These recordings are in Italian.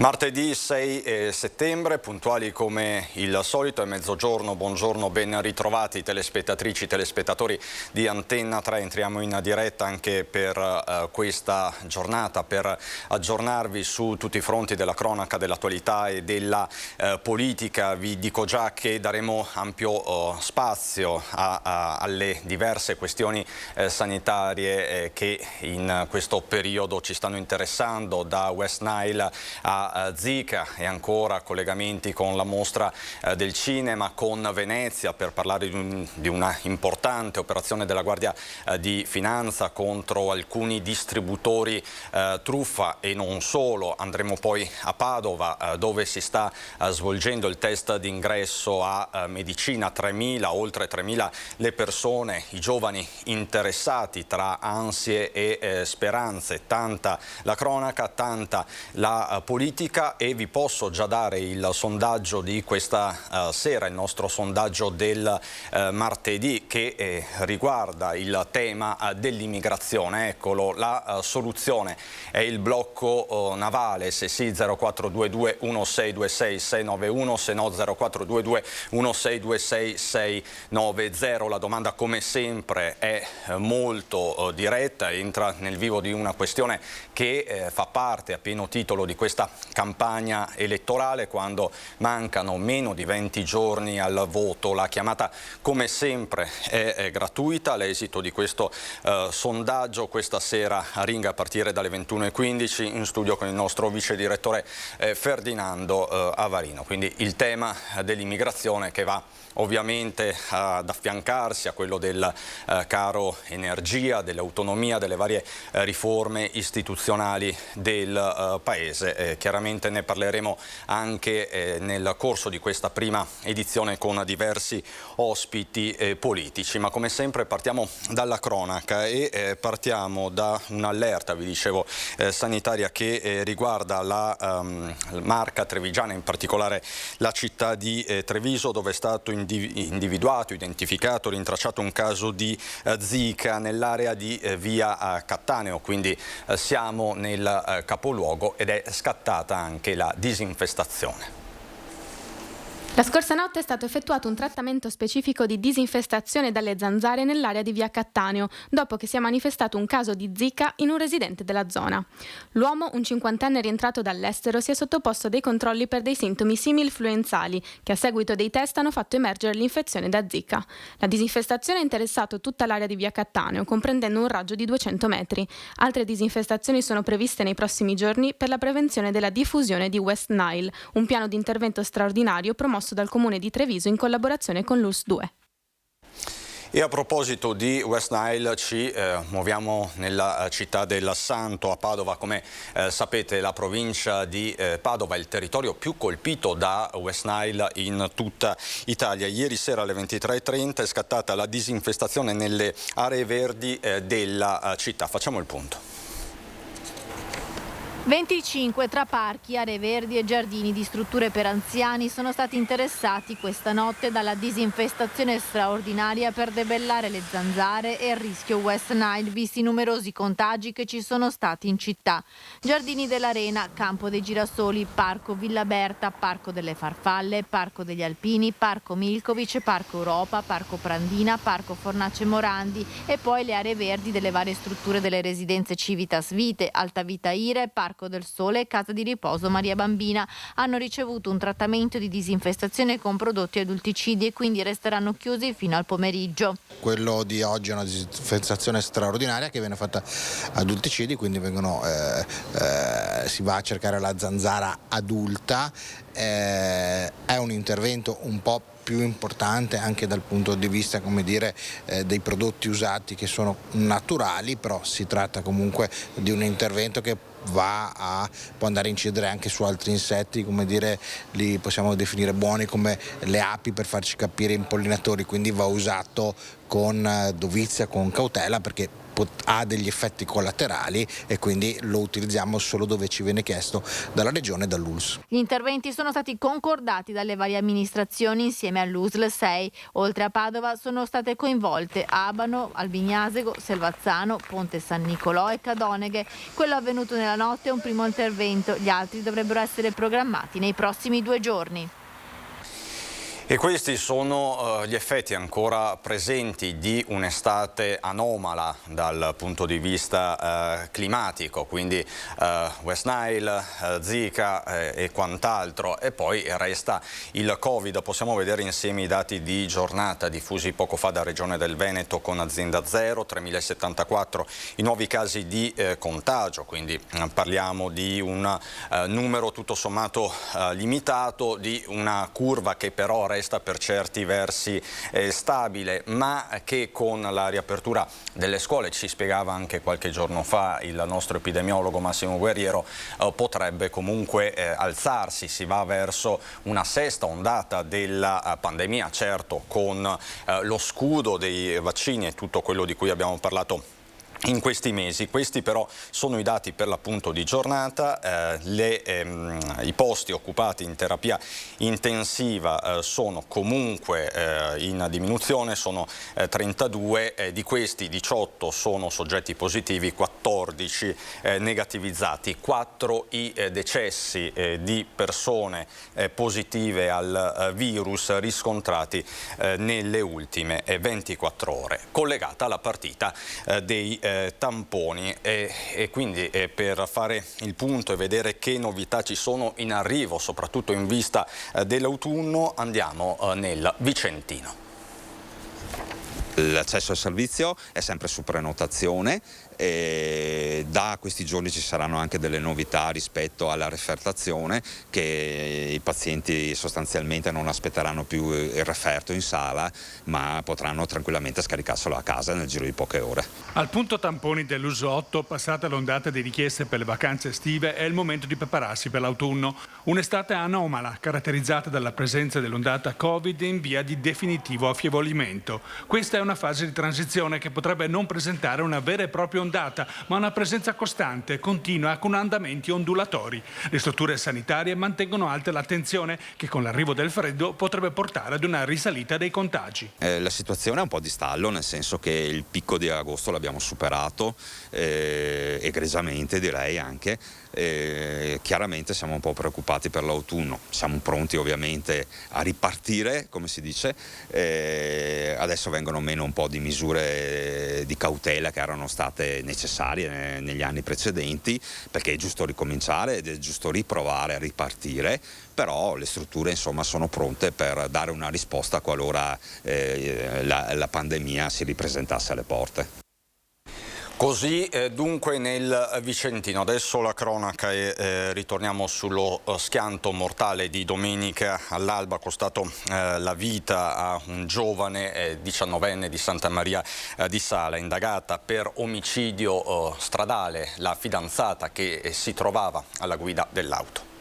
Martedì 6 settembre, puntuali come il solito, è mezzogiorno. Buongiorno, ben ritrovati telespettatrici e telespettatori di Antenna 3. Entriamo in diretta anche per questa giornata per aggiornarvi su tutti i fronti della cronaca, dell'attualità e della politica. Vi dico già che daremo ampio spazio alle diverse questioni sanitarie che in questo periodo ci stanno interessando, da West Nile a Zika e ancora collegamenti con la mostra del cinema, con Venezia, per parlare di una importante operazione della Guardia di Finanza contro alcuni distributori truffa e non solo. Andremo poi a Padova, dove si sta svolgendo il test d'ingresso a medicina. Oltre 3.000 le persone, i giovani interessati, tra ansie e speranze. Tanta la cronaca, tanta la politica, e vi posso già dare il sondaggio di questa sera, il nostro sondaggio del martedì, che riguarda il tema dell'immigrazione. Eccolo, la soluzione è il blocco navale. Se sì, 0422 1626 691, se no 0422 1626 690. La domanda, come sempre, è molto diretta, entra nel vivo di una questione che fa parte a pieno titolo di questa campagna elettorale, quando mancano meno di 20 giorni al voto. La chiamata, come sempre, è gratuita. L'esito di questo sondaggio questa sera a Ringa a partire dalle 21:15, in studio con il nostro vice direttore Ferdinando Avarino. Quindi il tema dell'immigrazione, che va ovviamente ad affiancarsi a quello del caro energia, dell'autonomia, delle varie riforme istituzionali del Paese. Chiaramente ne parleremo anche nel corso di questa prima edizione con diversi ospiti politici, ma come sempre partiamo dalla cronaca e partiamo da un'allerta, vi dicevo, sanitaria, che riguarda la Marca trevigiana, in particolare la città di Treviso, dove è stato individuato, identificato, rintracciato un caso di Zika nell'area di via Cattaneo. Quindi siamo nel capoluogo ed è scattata anche la disinfestazione. La scorsa notte è stato effettuato un trattamento specifico di disinfestazione dalle zanzare nell'area di via Cattaneo, dopo che si è manifestato un caso di Zika in un residente della zona. L'uomo, un 50enne rientrato dall'estero, si è sottoposto a dei controlli per dei sintomi simil-influenzali, che a seguito dei test hanno fatto emergere l'infezione da Zika. La disinfestazione ha interessato tutta l'area di via Cattaneo, comprendendo un raggio di 200 metri. Altre disinfestazioni sono previste nei prossimi giorni per la prevenzione della diffusione di West Nile, un piano di intervento straordinario promosso dal Comune di Treviso in collaborazione con l'ULSS 2. E a proposito di West Nile, ci muoviamo nella città del Santo, a Padova. Come sapete, la provincia di Padova è il territorio più colpito da West Nile in tutta Italia. Ieri sera alle 23:30 è scattata la disinfestazione nelle aree verdi della città. Facciamo il punto. 25 tra parchi, aree verdi e giardini di strutture per anziani sono stati interessati questa notte dalla disinfestazione straordinaria per debellare le zanzare e il rischio West Nile, visti i numerosi contagi che ci sono stati in città. Giardini dell'Arena, Campo dei Girasoli, Parco Villa Berta, Parco delle Farfalle, Parco degli Alpini, Parco Milkovic, Parco Europa, Parco Prandina, Parco Fornace Morandi e poi le aree verdi delle varie strutture delle residenze Civitas Vite, Alta Vita Ire, Parco del Sole e Casa di Riposo Maria Bambina. Hanno ricevuto un trattamento di disinfestazione con prodotti adulticidi e quindi resteranno chiusi fino al pomeriggio. Quello di oggi è una disinfestazione straordinaria che viene fatta adulticidi, quindi si va a cercare la zanzara adulta. È un intervento un po' più importante anche dal punto di vista, come dire, dei prodotti usati, che sono naturali, però si tratta comunque di un intervento che può andare a incidere anche su altri insetti, come dire, li possiamo definire buoni, come le api, per farci capire, impollinatori, quindi va usato con dovizia, con cautela, perché ha degli effetti collaterali e quindi lo utilizziamo solo dove ci viene chiesto dalla Regione e dall'ULSS. Gli interventi sono stati concordati dalle varie amministrazioni insieme all'USL 6. Oltre a Padova sono state coinvolte Abano, Albignasego, Selvazzano, Ponte San Nicolò e Cadoneghe. Quello avvenuto nella notte è un primo intervento, gli altri dovrebbero essere programmati nei prossimi 2 giorni. E questi sono gli effetti ancora presenti di un'estate anomala dal punto di vista climatico, quindi West Nile, Zika e quant'altro, e poi resta il Covid. Possiamo vedere insieme i dati di giornata diffusi poco fa da Regione del Veneto con azienda zero, 3.074 i nuovi casi di contagio, quindi parliamo di un numero tutto sommato limitato, di una curva che però resta per certi versi stabile, ma che con la riapertura delle scuole, ci spiegava anche qualche giorno fa il nostro epidemiologo Massimo Guerriero, potrebbe comunque alzarsi. Si va verso una sesta ondata della pandemia, certo con lo scudo dei vaccini e tutto quello di cui abbiamo parlato in questi mesi. Questi però sono i dati per l'appunto di giornata. I posti occupati in terapia intensiva sono comunque in diminuzione, sono 32, di questi 18 sono soggetti positivi, 14 negativizzati, 4 i decessi di persone positive al virus riscontrati nelle ultime 24 ore, collegata alla partita dei tamponi e quindi per fare il punto e vedere che novità ci sono in arrivo, soprattutto in vista dell'autunno, andiamo nel Vicentino. L'accesso al servizio è sempre su prenotazione. Da questi giorni ci saranno anche delle novità rispetto alla refertazione, che i pazienti sostanzialmente non aspetteranno più il referto in sala, ma potranno tranquillamente scaricarselo a casa nel giro di poche ore. Al punto tamponi dell'uso 8, passata l'ondata di richieste per le vacanze estive, è il momento di prepararsi per l'autunno. Un'estate anomala, caratterizzata dalla presenza dell'ondata Covid in via di definitivo affievolimento. Questa è una fase di transizione che potrebbe non presentare una vera e propria ondata, ma una presenza costante, continua, con andamenti ondulatori. Le strutture sanitarie mantengono alta l'attenzione che con l'arrivo del freddo potrebbe portare ad una risalita dei contagi. La situazione è un po' di stallo, nel senso che il picco di agosto l'abbiamo superato, egregiamente direi anche. Chiaramente siamo un po' preoccupati per l'autunno, siamo pronti ovviamente a ripartire, come si dice. Adesso vengono meno un po' di misure di cautela che erano state necessarie negli anni precedenti, perché è giusto ricominciare ed è giusto riprovare a ripartire, però le strutture insomma sono pronte per dare una risposta qualora la pandemia si ripresentasse alle porte. Così dunque nel Vicentino. Adesso la cronaca e ritorniamo sullo schianto mortale di domenica all'alba, costato la vita a un giovane 19enne di Santa Maria di Sala, indagata per omicidio stradale la fidanzata che si trovava alla guida dell'auto.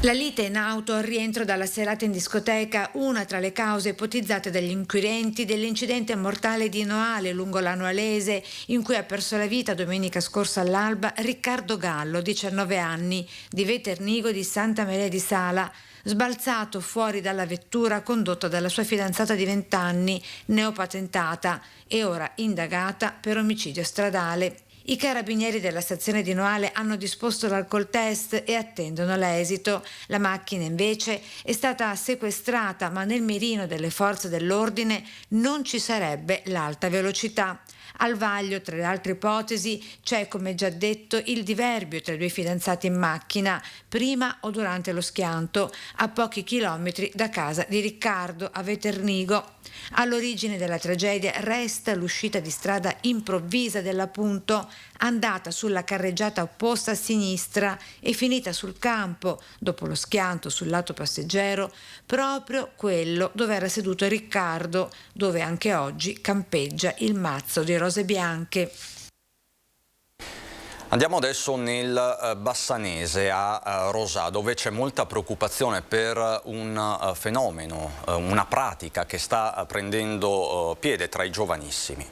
La lite in auto al rientro dalla serata in discoteca, una tra le cause ipotizzate dagli inquirenti dell'incidente mortale di Noale lungo la Noalese, in cui ha perso la vita domenica scorsa all'alba Riccardo Gallo, 19 anni, di Veternigo di Santa Maria di Sala, sbalzato fuori dalla vettura condotta dalla sua fidanzata di 20 anni, neopatentata e ora indagata per omicidio stradale. I carabinieri della stazione di Noale hanno disposto l'alcol test e attendono l'esito. La macchina invece è stata sequestrata, ma nel mirino delle forze dell'ordine non ci sarebbe l'alta velocità. Al vaglio, tra le altre ipotesi, c'è, come già detto, il diverbio tra i due fidanzati in macchina, prima o durante lo schianto, a pochi chilometri da casa di Riccardo, a Veternigo. All'origine della tragedia resta l'uscita di strada improvvisa dell'appunto, andata sulla carreggiata opposta a sinistra e finita sul campo, dopo lo schianto sul lato passeggero, proprio quello dove era seduto Riccardo, dove anche oggi campeggia il mazzo di rose bianche. Andiamo adesso nel Bassanese, a Rosà, dove c'è molta preoccupazione per un fenomeno, una pratica che sta prendendo piede tra i giovanissimi.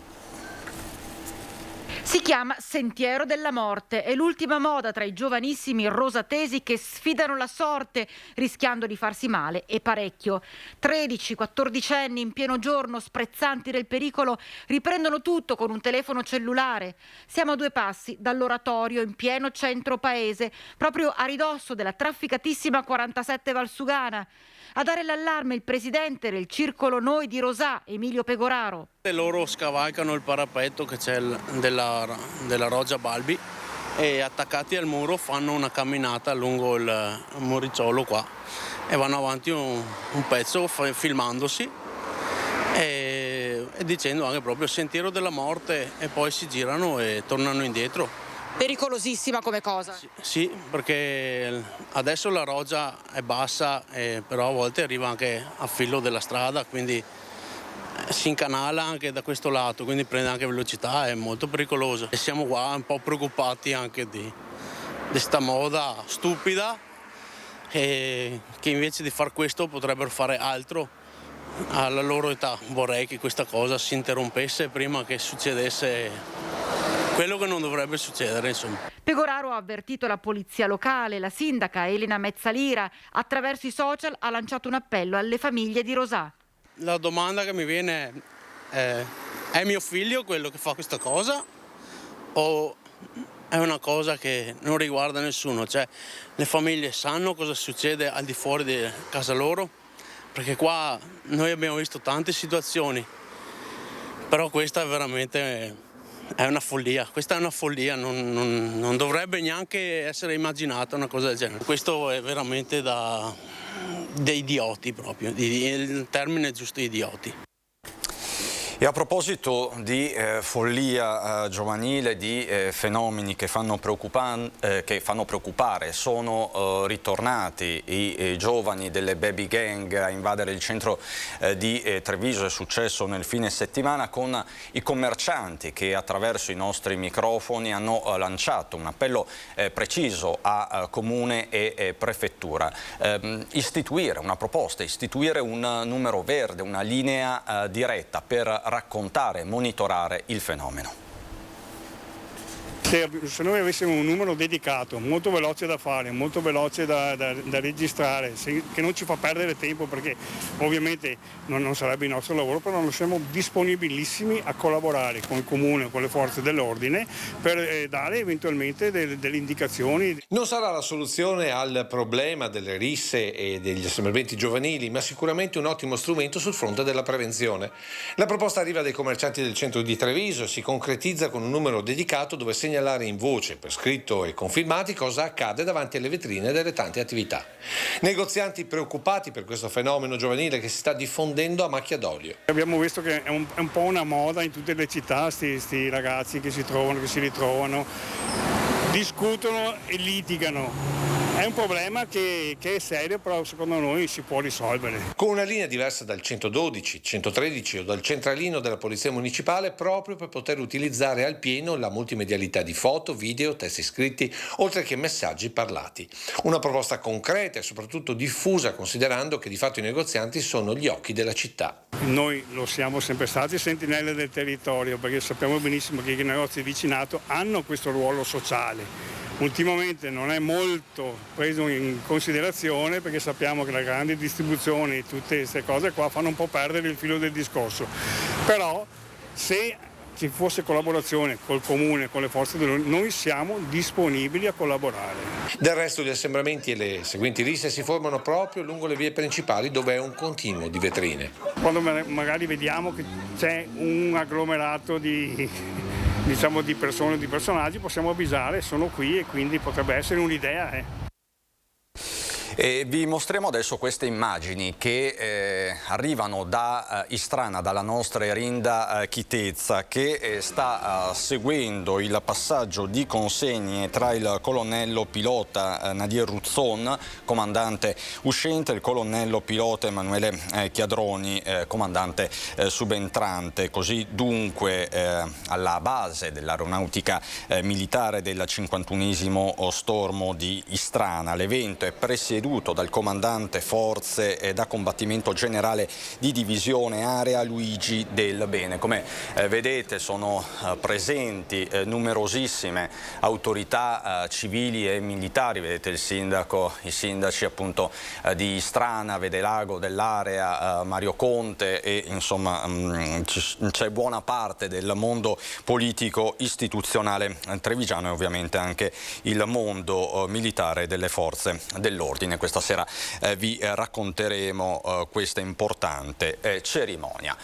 Si chiama Sentiero della Morte, è l'ultima moda tra i giovanissimi rosatesi che sfidano la sorte rischiando di farsi male e parecchio. 13-14 anni in pieno giorno, sprezzanti del pericolo, riprendono tutto con un telefono cellulare. Siamo a 2 passi dall'oratorio in pieno centro paese, proprio a ridosso della trafficatissima 47 Valsugana. A dare l'allarme il presidente del Circolo Noi di Rosà, Emilio Pegoraro. Loro scavalcano il parapetto che c'è della Roggia Balbi e attaccati al muro fanno una camminata lungo il muricciolo qua e vanno avanti un pezzo filmandosi e dicendo anche proprio Sentiero della Morte e poi si girano e tornano indietro. Pericolosissima come cosa? Sì, perché adesso la roggia è bassa, però a volte arriva anche a filo della strada, quindi si incanala anche da questo lato, quindi prende anche velocità, è molto pericoloso. E siamo qua un po' preoccupati anche di questa moda stupida, che invece di fare questo potrebbero fare altro alla loro età. Vorrei che questa cosa si interrompesse prima che succedesse quello che non dovrebbe succedere, insomma. Pegoraro ha avvertito la polizia locale, la sindaca Elena Mezzalira, attraverso i social ha lanciato un appello alle famiglie di Rosà. La domanda che mi viene è mio figlio quello che fa questa cosa o è una cosa che non riguarda nessuno? Cioè, le famiglie sanno cosa succede al di fuori di casa loro? Perché qua noi abbiamo visto tante situazioni, però questa è veramente... È una follia, questa è una follia, non dovrebbe neanche essere immaginata una cosa del genere. Questo è veramente da idioti proprio, il termine è giusto, idioti. E a proposito di follia giovanile, di fenomeni che fanno preoccupare, sono ritornati i giovani delle baby gang a invadere il centro di Treviso. È successo nel fine settimana con i commercianti che attraverso i nostri microfoni hanno lanciato un appello preciso a Comune e Prefettura. Istituire una proposta, istituire un numero verde, una linea diretta per raccontare, monitorare il fenomeno. Se noi avessimo un numero dedicato, molto veloce da fare, molto veloce da registrare, che non ci fa perdere tempo perché ovviamente non sarebbe il nostro lavoro, però noi siamo disponibilissimi a collaborare con il Comune, con le forze dell'ordine per dare eventualmente delle indicazioni. Non sarà la soluzione al problema delle risse e degli assembramenti giovanili, ma sicuramente un ottimo strumento sul fronte della prevenzione. La proposta arriva dai commercianti del centro di Treviso e si concretizza con un numero dedicato dove segnalare in voce, per scritto e con filmati, cosa accade davanti alle vetrine delle tante attività. Negozianti preoccupati per questo fenomeno giovanile che si sta diffondendo a macchia d'olio. Abbiamo visto che è un po' una moda in tutte le città, sti ragazzi che si trovano, che si ritrovano, discutono e litigano. È un problema che è serio, però secondo noi si può risolvere. Con una linea diversa dal 112, 113 o dal centralino della Polizia Municipale, proprio per poter utilizzare al pieno la multimedialità di foto, video, testi scritti, oltre che messaggi parlati. Una proposta concreta e soprattutto diffusa, considerando che di fatto i negozianti sono gli occhi della città. Noi lo siamo sempre stati sentinelle del territorio, perché sappiamo benissimo che i negozi di vicinato hanno questo ruolo sociale. Ultimamente non è molto preso in considerazione perché sappiamo che la grande distribuzione e tutte queste cose qua fanno un po' perdere il filo del discorso. Però se ci fosse collaborazione col Comune, con le forze dell'ordine, noi siamo disponibili a collaborare. Del resto gli assembramenti e le seguenti risse si formano proprio lungo le vie principali dove è un continuo di vetrine. Quando magari vediamo che c'è un agglomerato di persone, di personaggi, possiamo avvisare, sono qui e quindi potrebbe essere un'idea. E vi mostriamo adesso queste immagini che arrivano da Istrana, dalla nostra Erinda Chitezza, che sta seguendo il passaggio di consegne tra il colonnello pilota Nadir Ruzzon, comandante uscente, e il colonnello pilota Emanuele Chiadroni, comandante subentrante. Così dunque alla base dell'aeronautica militare del 51esimo stormo di Istrana. L'evento è presieduto presieduto dal comandante forze da combattimento generale di divisione area Luigi Del Bene. Come vedete sono presenti numerosissime autorità civili e militari, vedete il sindaco, i sindaci appunto di Strana, Vedelago dell'area, Mario Conte e insomma c'è buona parte del mondo politico istituzionale trevigiano e ovviamente anche il mondo militare delle forze dell'ordine. Questa sera vi racconteremo questa importante cerimonia.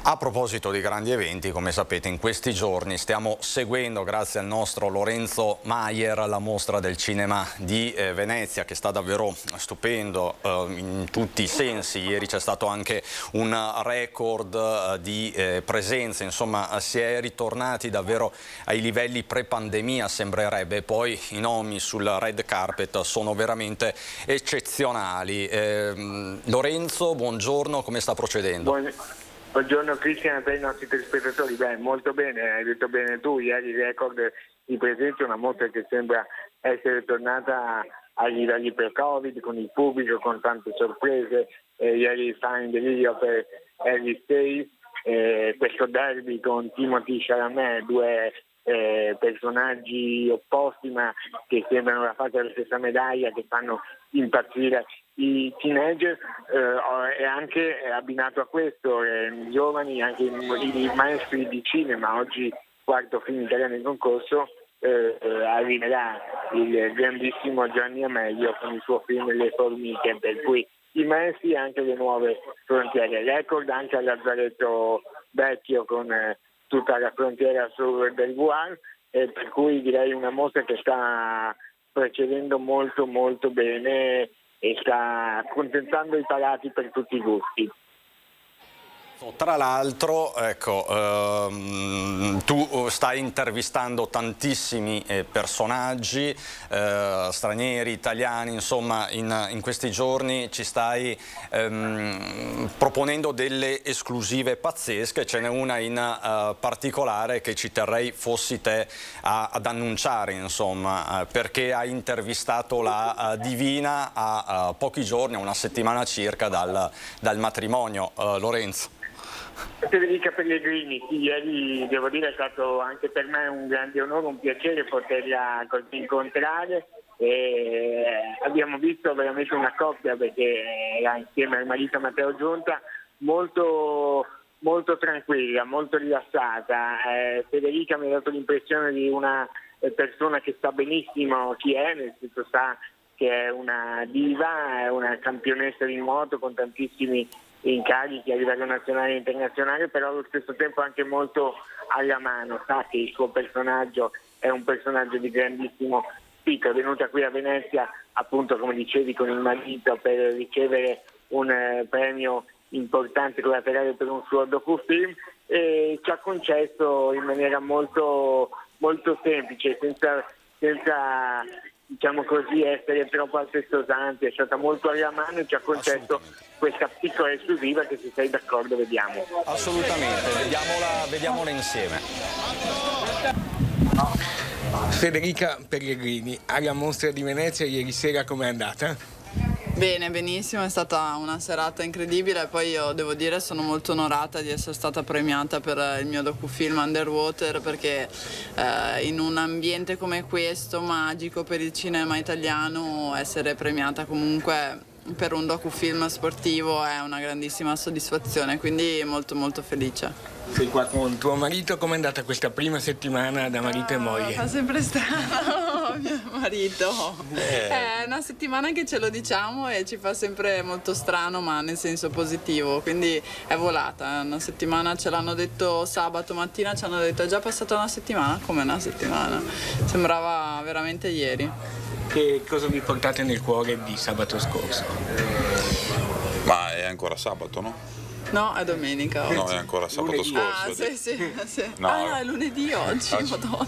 A proposito di grandi eventi, come sapete in questi giorni stiamo seguendo, grazie al nostro Lorenzo Maier, la mostra del cinema di Venezia, che sta davvero stupendo in tutti i sensi. Ieri c'è stato anche un record di presenze, insomma si è ritornati davvero ai livelli pre-pandemia sembrerebbe, poi i nomi sul red carpet sono veramente eccezionali. Lorenzo, buongiorno, come sta procedendo? Buongiorno Cristian e per i nostri telespettatori. Molto bene, hai detto bene tu, ieri record di presenza, una mostra che sembra essere tornata ai livelli pre-Covid, con il pubblico, con tante sorprese. Ieri sta in delirio per Harry Styles, questo derby con Timothée Chalamet, due personaggi opposti ma che sembrano la faccia della stessa medaglia, che fanno impazzire i teenager, e anche abbinato a questo i giovani, anche i maestri di cinema. Oggi quarto film italiano in concorso, arriverà il grandissimo Gianni Amelio con il suo film Le Formiche, per cui i maestri e anche le nuove frontiere. Record anche al Lazzaretto Vecchio con tutta la frontiera sur del Wuhan, per cui direi una mostra che sta procedendo molto molto bene e sta accontentando i palati per tutti i gusti. Tra l'altro, ecco, tu stai intervistando tantissimi personaggi, stranieri, italiani, insomma in questi giorni ci stai proponendo delle esclusive pazzesche. Ce n'è una in particolare che ci terrei fossi te ad annunciare, insomma, perché hai intervistato la Divina a pochi giorni, a una settimana circa dal matrimonio. Lorenzo. Federica Pellegrini, sì, ieri devo dire è stato anche per me un grande onore, un piacere poterla così incontrare, e abbiamo visto veramente una coppia, perché era insieme al marito Matteo Giunta, molto tranquilla, molto rilassata. Federica mi ha dato l'impressione di una persona che sa benissimo chi è, nel senso sa che è una diva, è una campionessa di nuoto con tantissimi incarichi a livello nazionale e internazionale, però allo stesso tempo anche molto alla mano, sa che il suo personaggio è un personaggio di grandissimo spicco. È venuta qui a Venezia, appunto come dicevi, con il marito per ricevere un premio importante collaterale per un suo docufilm, e ci ha concesso in maniera molto semplice, senza diciamo così essere troppo altestosanti, è stata molto alla mano e ci ha concesso questa piccola esclusiva che, se sei d'accordo, vediamo. Assolutamente, vediamola insieme. Federica Pellegrini, alla Mostra di Venezia ieri sera com'è andata? Bene, benissimo, è stata una serata incredibile. Poi io devo dire sono molto onorata di essere stata premiata per il mio docufilm Underwater, perché in un ambiente come questo, magico per il cinema italiano, essere premiata comunque per un docufilm sportivo è una grandissima soddisfazione, quindi molto molto felice. Sei qua con tuo marito, com'è andata questa prima settimana da marito e moglie? Fa sempre strano mio marito, è una settimana che ce lo diciamo e ci fa sempre molto strano, ma nel senso positivo, quindi è volata. Una settimana, ce l'hanno detto sabato mattina, ci hanno detto è già passata una settimana. Come una settimana? Sembrava veramente ieri. Che cosa vi portate nel cuore di sabato scorso? Ma è ancora sabato, no? No, è domenica oggi. No, è ancora sabato scorso. Ah, sì. No, no, è lunedì oggi, Madonna.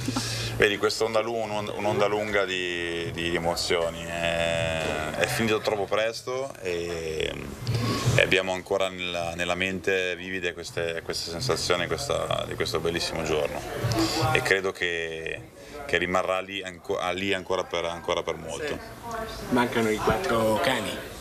Vedi, questa un'onda lunga di emozioni. È finito troppo presto e abbiamo ancora nella mente vivide queste sensazioni di questo bellissimo giorno. E credo che che rimarrà lì ancora per molto. Sì. Mancano i 4 cani.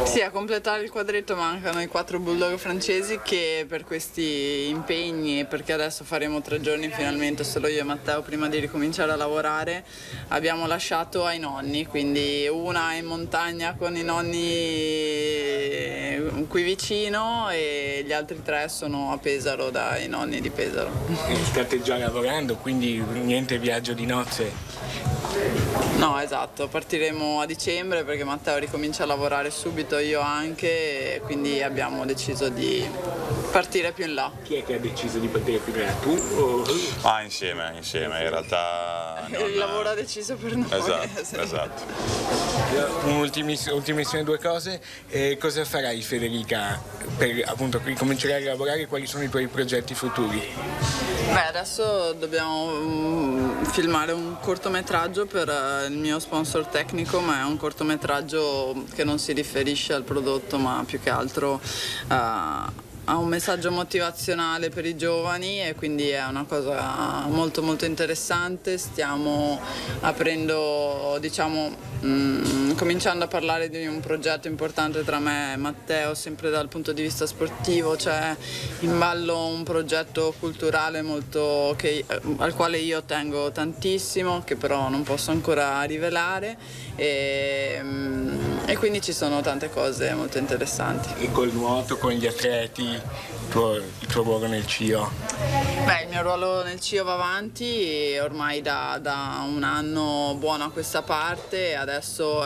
Sì, a completare il quadretto mancano i 4 bulldog francesi che per questi impegni, perché adesso faremo 3 giorni finalmente solo io e Matteo prima di ricominciare a lavorare, abbiamo lasciato ai nonni, quindi una è in montagna con i nonni qui vicino e gli altri 3 sono a Pesaro dai nonni di Pesaro. State già lavorando, quindi niente viaggio di nozze? No, esatto, partiremo a dicembre perché Matteo ricomincia a lavorare subito, io anche, e quindi abbiamo deciso di partire più in là. Chi è che ha deciso di partire più in là? Tu o... Insieme, in realtà... Il lavoro ha deciso per noi. Esatto. Ultimissime 2 cose, cosa farai Federica per appunto comincerai a lavorare, quali sono i tuoi progetti futuri? Beh, adesso dobbiamo filmare un cortometraggio per il mio sponsor tecnico, ma è un cortometraggio che non si riferisce al prodotto, ma più che altro ha un messaggio motivazionale per i giovani e quindi è una cosa molto molto interessante. Stiamo aprendo, cominciando a parlare di un progetto importante tra me e Matteo, sempre dal punto di vista sportivo. C'è in ballo un progetto culturale al quale io tengo tantissimo, che però non posso ancora rivelare, e quindi ci sono tante cose molto interessanti. E col nuoto, con gli atleti, il tuo ruolo nel CIO? Beh, il mio ruolo nel CIO va avanti ormai da un anno buono a questa parte, adesso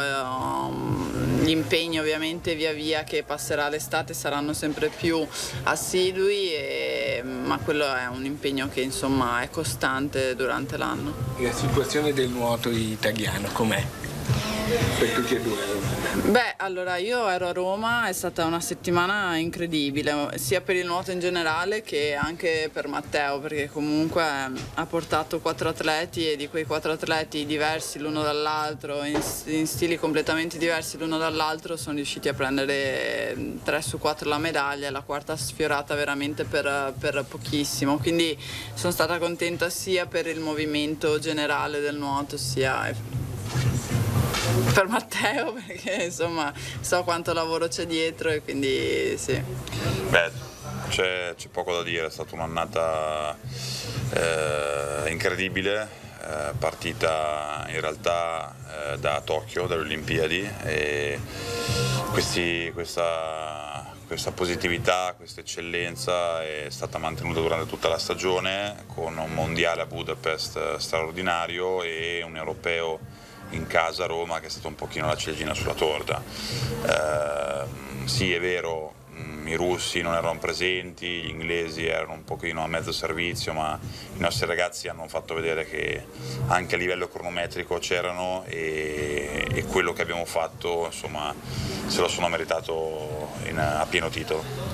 gli impegni ovviamente via via che passerà l'estate saranno sempre più assidui, ma quello è un impegno che insomma è costante durante l'anno. E la situazione del nuoto italiano com'è? Per tutti e 2? Beh, allora io ero a Roma, è stata una settimana incredibile, sia per il nuoto in generale che anche per Matteo, perché comunque ha portato 4 atleti e di quei 4 atleti diversi l'uno dall'altro, in stili completamente diversi l'uno dall'altro, sono riusciti a prendere 3 su 4 la medaglia, la quarta sfiorata veramente per pochissimo, quindi sono stata contenta sia per il movimento generale del nuoto sia per Matteo, perché insomma so quanto lavoro c'è dietro e quindi sì. Beh, c'è poco da dire, è stata un'annata incredibile, partita in realtà da Tokyo, dalle Olimpiadi, e questa positività, questa eccellenza è stata mantenuta durante tutta la stagione, con un mondiale a Budapest straordinario e un europeo in casa a Roma che è stata un pochino la ciliegina sulla torta. Sì, è vero, i russi non erano presenti, gli inglesi erano un pochino a mezzo servizio, ma i nostri ragazzi hanno fatto vedere che anche a livello cronometrico c'erano e quello che abbiamo fatto insomma se lo sono meritato a pieno titolo.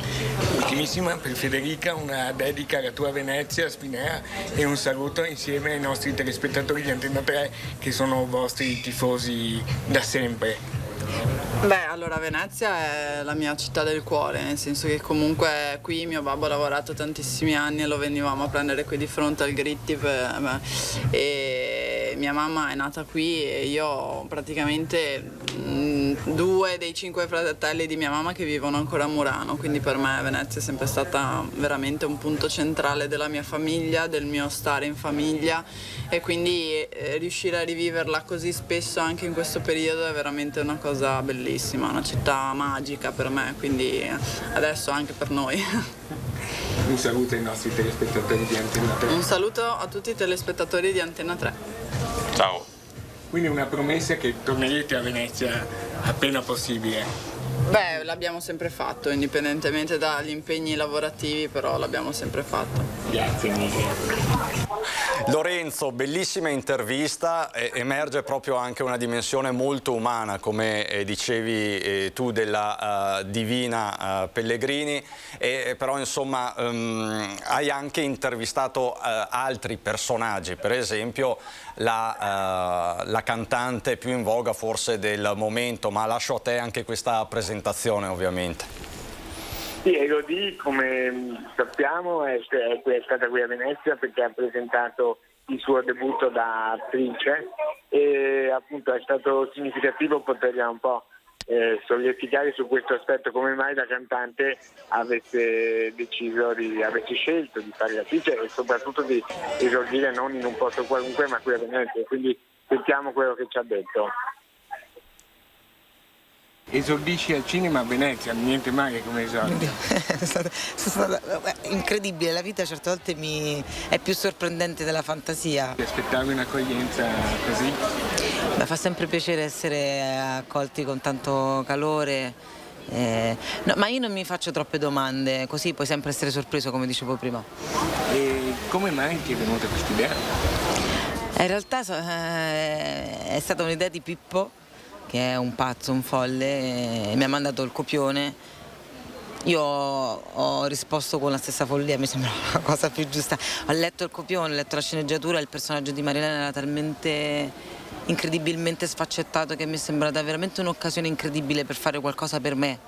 Ultimissima per Federica, una dedica alla tua Venezia, Spinea, e un saluto insieme ai nostri telespettatori di Antenna 3 che sono vostri tifosi da sempre. Beh, allora Venezia è la mia città del cuore, nel senso che comunque qui mio babbo ha lavorato tantissimi anni e lo venivamo a prendere qui di fronte al Gritti e mia mamma è nata qui e io praticamente 2 dei 5 fratelli di mia mamma che vivono ancora a Murano, quindi per me Venezia è sempre stata veramente un punto centrale della mia famiglia, del mio stare in famiglia, e quindi riuscire a riviverla così spesso anche in questo periodo è veramente una cosa bellissima, una città magica per me, quindi adesso anche per noi. Un saluto ai nostri telespettatori di Antenna 3. Un saluto a tutti i telespettatori di Antenna 3. Ciao. Quindi una promessa che tornerete a Venezia appena possibile. Beh, l'abbiamo sempre fatto, indipendentemente dagli impegni lavorativi, però l'abbiamo sempre fatto. Grazie mille. Lorenzo, bellissima intervista, emerge proprio anche una dimensione molto umana, come dicevi tu, della Divina Pellegrini, però insomma hai anche intervistato altri personaggi, per esempio la cantante più in voga forse del momento, ma lascio a te anche questa presentazione ovviamente. Sì, Elodie, come sappiamo, è stata qui a Venezia perché ha presentato il suo debutto da attrice, e appunto è stato significativo poterla un po' sollecitare su questo aspetto, come mai la cantante avesse scelto di fare l'attrice e soprattutto di esordire non in un posto qualunque ma qui a Venezia, quindi sentiamo quello che ci ha detto. Esordisci al cinema a Venezia, niente male come esordio. È stata incredibile, la vita certe volte è più sorprendente della fantasia. Ti aspettavi un'accoglienza così? Mi fa sempre piacere essere accolti con tanto calore. No, ma io non mi faccio troppe domande, così puoi sempre essere sorpreso, come dicevo prima. E come mai ti è venuta questa idea? In realtà è stata un'idea di Pippo, che è un pazzo, un folle, mi ha mandato il copione. Io ho risposto con la stessa follia, mi sembra la cosa più giusta. Ho letto il copione, ho letto la sceneggiatura, il personaggio di Marilena era talmente incredibilmente sfaccettato che mi è sembrata veramente un'occasione incredibile per fare qualcosa per me,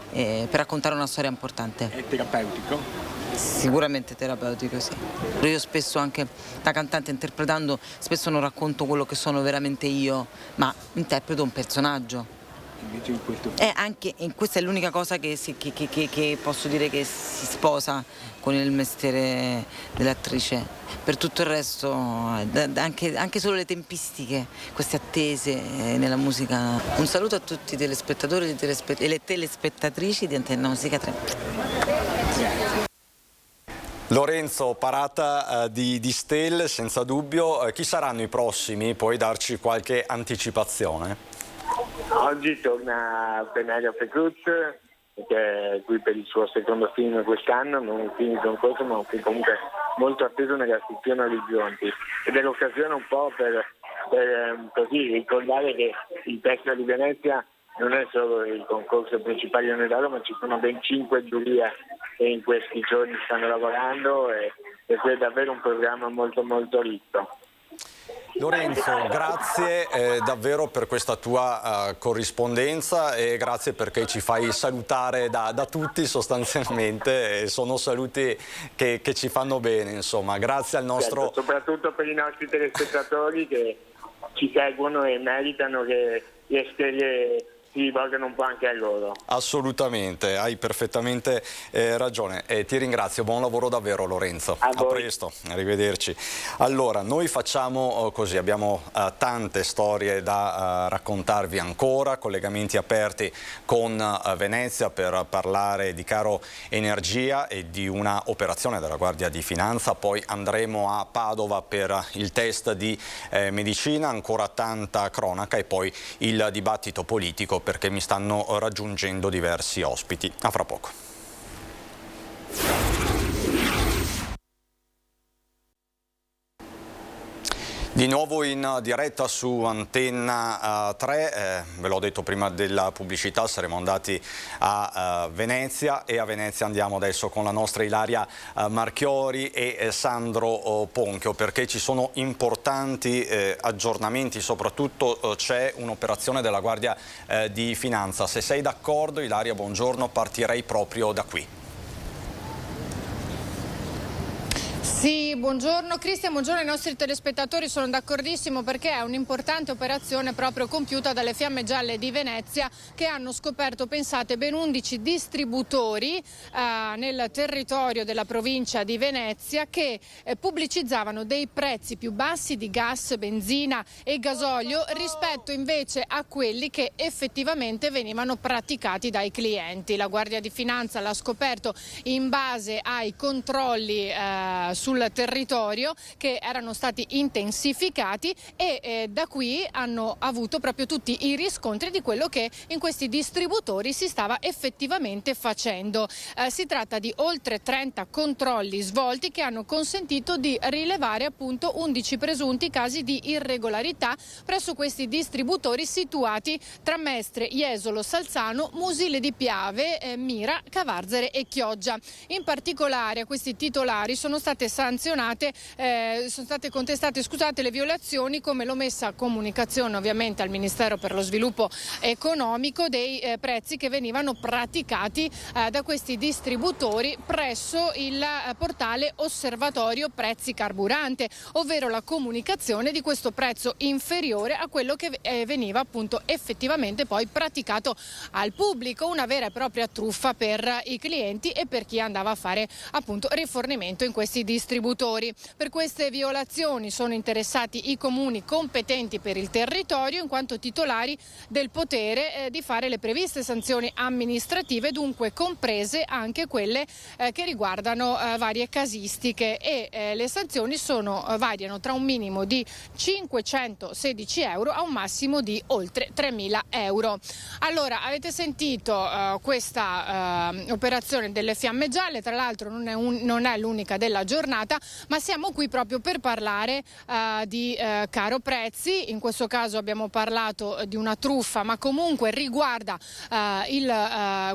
per raccontare una storia importante. È terapeutico? Sicuramente terapeutico, sì. Io spesso anche da cantante interpretando, spesso non racconto quello che sono veramente io, ma interpreto un personaggio. Invece in questo... anche questa è l'unica cosa che posso dire che si sposa con il mestiere dell'attrice. Per tutto il resto, anche solo le tempistiche, queste attese nella musica. Un saluto a tutti i telespettatori e le telespettatrici di Antenna Musica 3. Lorenzo, parata di Stell, senza dubbio. Chi saranno i prossimi? Puoi darci qualche anticipazione? Oggi torna Penelope Cruz, che è qui per il suo secondo film quest'anno, non un film di concorso ma un film comunque molto atteso nella sezione Orizzonti, ed è l'occasione un po' per così ricordare che il Festival di Venezia non è solo il concorso principale onorario, ma ci sono ben 5 giurie che in questi giorni stanno lavorando e questo è davvero un programma molto molto ricco. Lorenzo, grazie davvero per questa tua corrispondenza e grazie perché ci fai salutare da tutti sostanzialmente, e sono saluti che ci fanno bene, insomma. Grazie al nostro... Certo, soprattutto per i nostri telespettatori che ci seguono e meritano che le stelle si rivolgano un po' anche a loro. Assolutamente, hai perfettamente ragione. Ti ringrazio, buon lavoro davvero Lorenzo. A presto, arrivederci. Allora, noi facciamo così, abbiamo tante storie da raccontarvi ancora, collegamenti aperti con Venezia per parlare di caro energia e di una operazione della Guardia di Finanza, poi andremo a Padova per il test di medicina, ancora tanta cronaca e poi il dibattito politico, perché mi stanno raggiungendo diversi ospiti. A fra poco. Di nuovo in diretta su Antenna 3, ve l'ho detto prima della pubblicità, saremo andati a Venezia e a Venezia andiamo adesso con la nostra Ilaria Marchiori e Sandro Ponchio, perché ci sono importanti aggiornamenti, soprattutto c'è un'operazione della Guardia di Finanza. Se sei d'accordo, Ilaria, buongiorno, partirei proprio da qui. Sì, buongiorno Cristian, buongiorno ai nostri telespettatori, sono d'accordissimo perché è un'importante operazione proprio compiuta dalle Fiamme Gialle di Venezia, che hanno scoperto, pensate, ben 11 distributori nel territorio della provincia di Venezia che pubblicizzavano dei prezzi più bassi di gas, benzina e gasolio rispetto invece a quelli che effettivamente venivano praticati dai clienti. La Guardia di Finanza l'ha scoperto in base ai controlli sul territorio che erano stati intensificati e da qui hanno avuto proprio tutti i riscontri di quello che in questi distributori si stava effettivamente facendo. Si tratta di oltre 30 controlli svolti che hanno consentito di rilevare appunto 11 presunti casi di irregolarità presso questi distributori situati tra Mestre, Jesolo, Salzano, Musile di Piave, Mira, Cavarzere e Chioggia. In particolare a questi titolari sono state sanzionate, sono state contestate, le violazioni come l'omessa comunicazione ovviamente al Ministero per lo Sviluppo Economico dei prezzi che venivano praticati da questi distributori presso il portale Osservatorio Prezzi Carburante, ovvero la comunicazione di questo prezzo inferiore a quello che veniva appunto effettivamente poi praticato al pubblico, una vera e propria truffa per i clienti e per chi andava a fare appunto rifornimento in questi distributori. Per queste violazioni sono interessati i comuni competenti per il territorio in quanto titolari del potere di fare le previste sanzioni amministrative, dunque comprese anche quelle che riguardano varie casistiche, e le sanzioni variano tra un minimo di 516 euro a un massimo di oltre 3.000 euro. Allora, avete sentito questa operazione delle Fiamme Gialle, tra l'altro non è l'unica della giornata, ma siamo qui proprio per parlare di caro prezzi. In questo caso abbiamo parlato di una truffa, ma comunque riguarda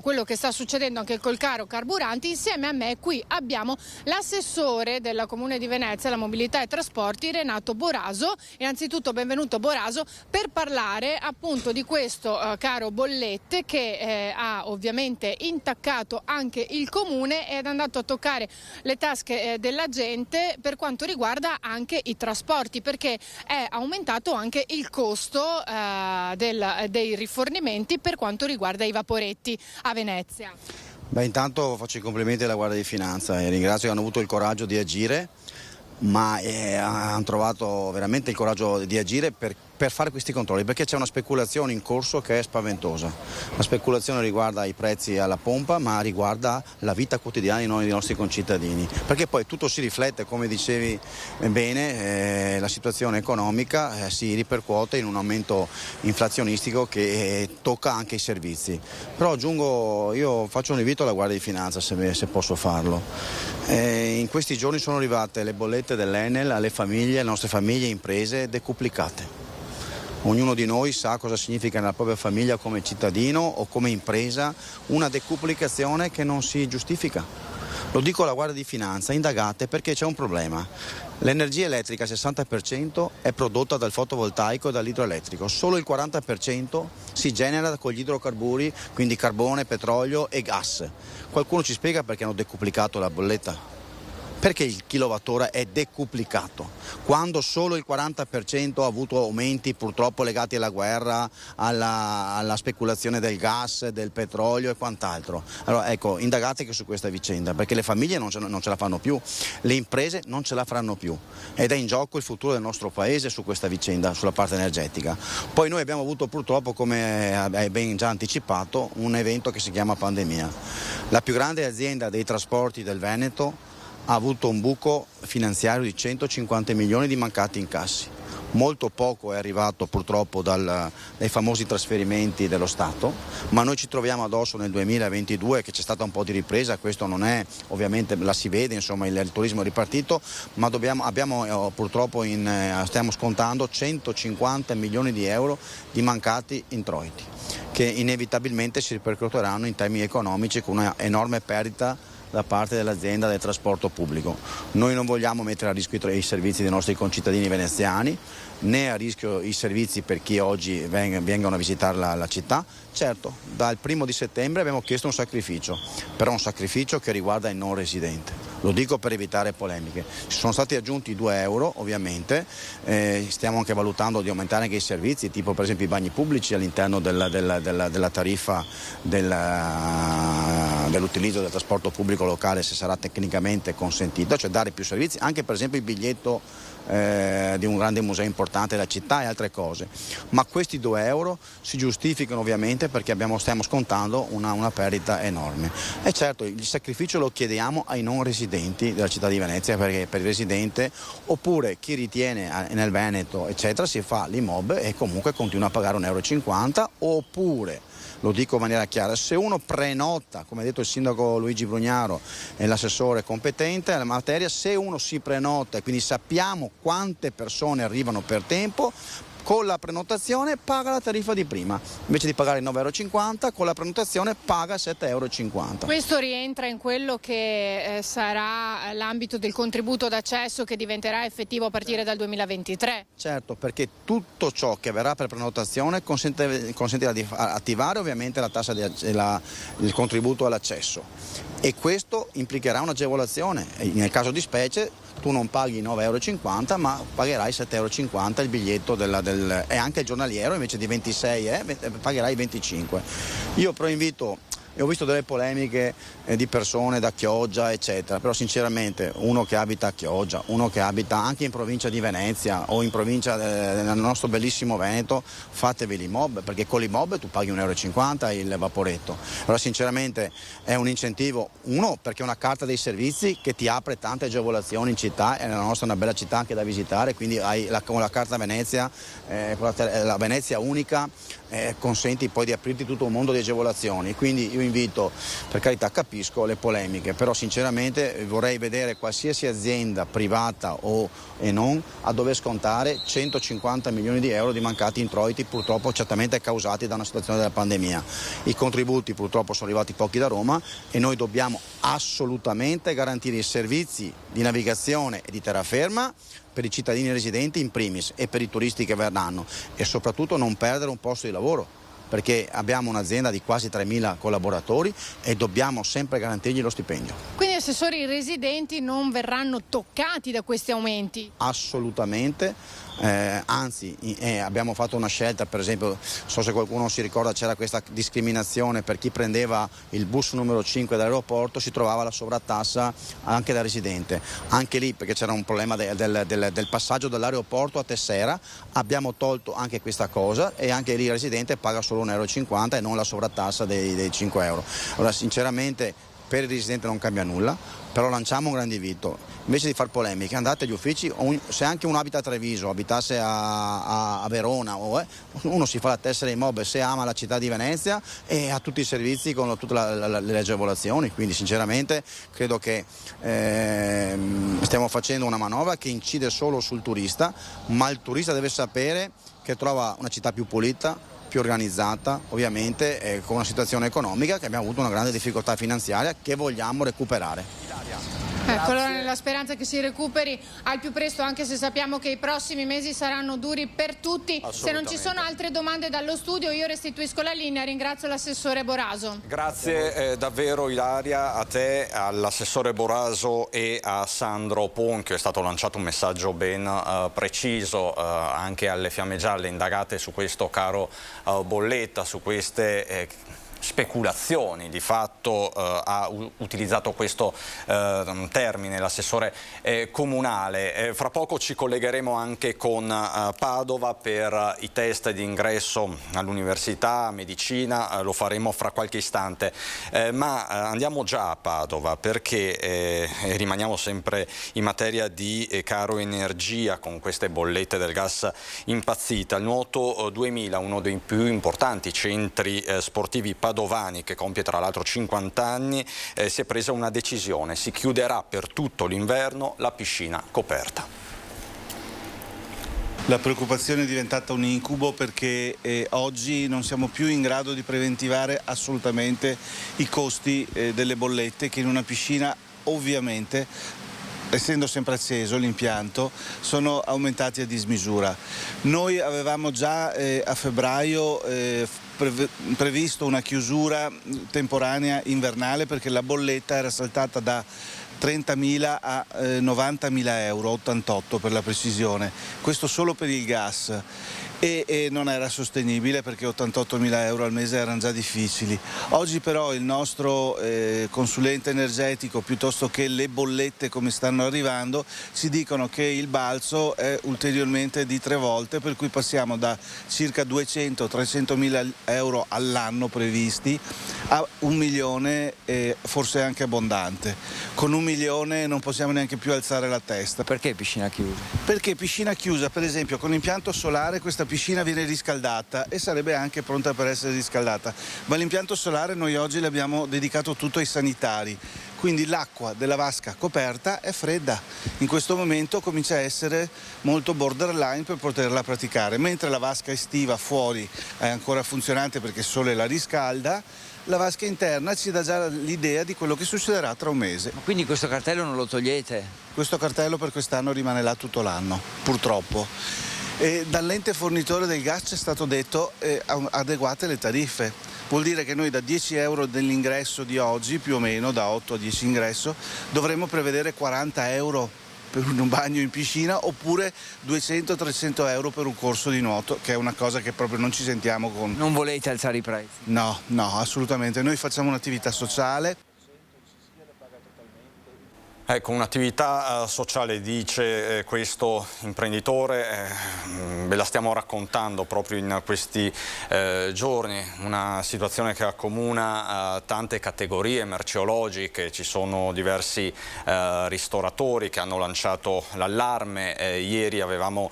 quello che sta succedendo anche col caro carburanti. Insieme a me qui abbiamo l'assessore della Comune di Venezia, la mobilità e trasporti, Renato Boraso. Innanzitutto benvenuto Boraso, per parlare appunto di questo caro bollette che ha ovviamente intaccato anche il Comune ed è andato a toccare le tasche della gente per quanto riguarda anche i trasporti, perché è aumentato anche il costo dei rifornimenti per quanto riguarda i vaporetti a Venezia. Beh, intanto faccio i complimenti alla Guardia di Finanza e ringrazio che hanno avuto il coraggio di agire, ma hanno trovato veramente il coraggio di agire per fare questi controlli, perché c'è una speculazione in corso che è spaventosa. La speculazione riguarda i prezzi alla pompa, ma riguarda la vita quotidiana dei nostri concittadini, perché poi tutto si riflette, come dicevi bene, la situazione economica si ripercuote in un aumento inflazionistico che tocca anche i servizi. Però aggiungo, io faccio un invito alla Guardia di Finanza, se posso farlo. In questi giorni sono arrivate le bollette dell'Enel alle famiglie, alle nostre famiglie e imprese decuplicate. Ognuno di noi sa cosa significa nella propria famiglia come cittadino o come impresa una decuplicazione che non si giustifica. Lo dico alla Guardia di Finanza, indagate perché c'è un problema. L'energia elettrica, il 60%, è prodotta dal fotovoltaico e dall'idroelettrico, solo il 40% si genera con gli idrocarburi, quindi carbone, petrolio e gas. Qualcuno ci spiega perché hanno decuplicato la bolletta? Perché il kilowattora è decuplicato, quando solo il 40% ha avuto aumenti purtroppo legati alla guerra, alla speculazione del gas, del petrolio e quant'altro. Allora ecco, indagate che su questa vicenda, perché le famiglie non ce la fanno più, le imprese non ce la faranno più ed è in gioco il futuro del nostro paese su questa vicenda, sulla parte energetica. Poi noi abbiamo avuto purtroppo, come hai ben già anticipato, un evento che si chiama pandemia. La più grande azienda dei trasporti del Veneto ha avuto un buco finanziario di 150 milioni di mancati incassi. Molto poco è arrivato purtroppo dai famosi trasferimenti dello Stato, ma noi ci troviamo addosso nel 2022 che c'è stata un po' di ripresa, questo non è, ovviamente la si vede, insomma il turismo è ripartito, ma purtroppo stiamo scontando 150 milioni di euro di mancati introiti, che inevitabilmente si ripercuoteranno in termini economici con una enorme perdita da parte dell'azienda del trasporto pubblico. Noi non vogliamo mettere a rischio i servizi dei nostri concittadini veneziani, né a rischio i servizi per chi oggi vengono a visitare la città. Certo, dal 1° di settembre abbiamo chiesto un sacrificio, però un sacrificio che riguarda il non residente. Lo dico per evitare polemiche. Ci sono stati aggiunti 2 euro, ovviamente, stiamo anche valutando di aumentare anche i servizi, tipo per esempio i bagni pubblici all'interno della tariffa dell'utilizzo del trasporto pubblico locale, se sarà tecnicamente consentito, cioè dare più servizi, anche per esempio il biglietto di un grande museo importante della città e altre cose, ma questi 2 euro si giustificano ovviamente perché stiamo scontando una perdita enorme. E certo il sacrificio lo chiediamo ai non residenti della città di Venezia, perché per il residente oppure chi ritiene nel Veneto eccetera si fa l'IMOB e comunque continua a pagare 1,50 euro, oppure lo dico in maniera chiara, se uno prenota, come ha detto il sindaco Luigi Brugnaro e l'assessore competente alla materia, se uno si prenota e quindi sappiamo quante persone arrivano per tempo, con la prenotazione paga la tariffa di prima, invece di pagare 9,50 € con la prenotazione paga 7,50 €. Questo rientra in quello che sarà l'ambito del contributo d'accesso che diventerà effettivo a partire dal 2023? Certo, perché tutto ciò che verrà per prenotazione consentirà di attivare ovviamente la tassa il contributo all'accesso, e questo implicherà un'agevolazione. Nel caso di specie tu non paghi 9,50 € ma pagherai 7,50 € il biglietto e anche il giornaliero invece di 26 pagherai 25. Io però invito, ho visto delle polemiche di persone da Chioggia eccetera, però sinceramente uno che abita a Chioggia, uno che abita anche in provincia di Venezia o in provincia nel nostro bellissimo Veneto, fatevi l'IMOB, perché con l'IMOB tu paghi 1,50 € il vaporetto. Allora sinceramente è un incentivo, uno perché è una carta dei servizi che ti apre tante agevolazioni in città, e la nostra è una bella città anche da visitare, quindi hai con la carta Venezia, la Venezia unica, consenti poi di aprirti tutto un mondo di agevolazioni. Quindi io invito, per carità capisco le polemiche, però sinceramente vorrei vedere qualsiasi azienda privata e non a dover scontare 150 milioni di euro di mancati introiti, purtroppo certamente causati da una situazione della pandemia. I contributi purtroppo sono arrivati pochi da Roma e noi dobbiamo assolutamente garantire i servizi di navigazione e di terraferma per i cittadini residenti in primis e per i turisti che verranno, e soprattutto non perdere un posto di lavoro, perché abbiamo un'azienda di quasi 3.000 collaboratori e dobbiamo sempre garantirgli lo stipendio. Quindi assessori, i residenti non verranno toccati da questi aumenti? Assolutamente. Anzi abbiamo fatto una scelta, per esempio, non so se qualcuno si ricorda, c'era questa discriminazione per chi prendeva il bus numero 5 dall'aeroporto, si trovava la sovrattassa anche da residente, anche lì perché c'era un problema del passaggio dall'aeroporto a Tessera, abbiamo tolto anche questa cosa e anche lì il residente paga solo 1,50 € e non la sovrattassa dei 5 euro. Allora sinceramente per il residente non cambia nulla, però lanciamo un grande invito, invece di far polemiche andate agli uffici, se anche uno abita a Treviso, abitasse a Verona, uno si fa la tessera IMOB se ama la città di Venezia e ha tutti i servizi con tutte le agevolazioni, quindi sinceramente credo che stiamo facendo una manovra che incide solo sul turista, ma il turista deve sapere che trova una città più pulita, più organizzata, ovviamente con una situazione economica che abbiamo avuto una grande difficoltà finanziaria che vogliamo recuperare. Ecco, allora nella speranza che si recuperi al più presto, anche se sappiamo che i prossimi mesi saranno duri per tutti. Se non ci sono altre domande dallo studio io restituisco la linea, ringrazio l'assessore Boraso. Grazie davvero Ilaria, a te, all'assessore Boraso e a Sandro Ponchio. È stato lanciato un messaggio ben preciso anche alle Fiamme Gialle indagate su questo caro bolletta, su queste speculazioni. Di fatto ha utilizzato questo termine l'assessore comunale. Fra poco ci collegheremo anche con Padova per i test di ingresso all'università, medicina, lo faremo fra qualche istante, ma andiamo già a Padova perché rimaniamo sempre in materia di caro energia con queste bollette del gas impazzita. Il Nuoto 2000, uno dei più importanti centri sportivi padovani che compie tra l'altro 50 anni, si è presa una decisione, si chiuderà per tutto l'inverno la piscina coperta. La preoccupazione è diventata un incubo perché oggi non siamo più in grado di preventivare assolutamente i costi delle bollette che in una piscina ovviamente, essendo sempre acceso l'impianto, sono aumentati a dismisura. Noi avevamo già a febbraio previsto una chiusura temporanea invernale perché la bolletta era saltata da 30.000 a 90.000 euro, 88 per la precisione, questo solo per il gas. E non era sostenibile perché 88.000 euro al mese erano già difficili. Oggi però il nostro consulente energetico, piuttosto che le bollette come stanno arrivando, ci dicono che il balzo è ulteriormente di 3 volte, per cui passiamo da circa 200-300.000 euro all'anno previsti a 1 milione, forse anche abbondante. Con 1 milione non possiamo neanche più alzare la testa. Perché piscina chiusa? Perché piscina chiusa, per esempio, con l'impianto solare questa piscina viene riscaldata e sarebbe anche pronta per essere riscaldata, ma l'impianto solare noi oggi l'abbiamo dedicato tutto ai sanitari, quindi l'acqua della vasca coperta è fredda. In questo momento comincia a essere molto borderline per poterla praticare, mentre la vasca estiva fuori è ancora funzionante perché il sole la riscalda. La vasca interna ci dà già l'idea di quello che succederà tra un mese. Ma quindi questo cartello non lo togliete? Questo cartello per quest'anno rimane là tutto l'anno, purtroppo. E dall'ente fornitore del gas ci è stato detto adeguate le tariffe. Vuol dire che noi da 10 euro dell'ingresso di oggi, più o meno da 8 a 10 ingresso, dovremmo prevedere 40 euro per un bagno in piscina oppure 200-300 euro per un corso di nuoto, che è una cosa che proprio non ci sentiamo con. Non volete alzare i prezzi? No, assolutamente. Noi facciamo un'attività sociale. Ecco, un'attività sociale, dice questo imprenditore, ve la stiamo raccontando proprio in questi giorni, una situazione che accomuna tante categorie merceologiche. Ci sono diversi ristoratori che hanno lanciato l'allarme. Ieri avevamo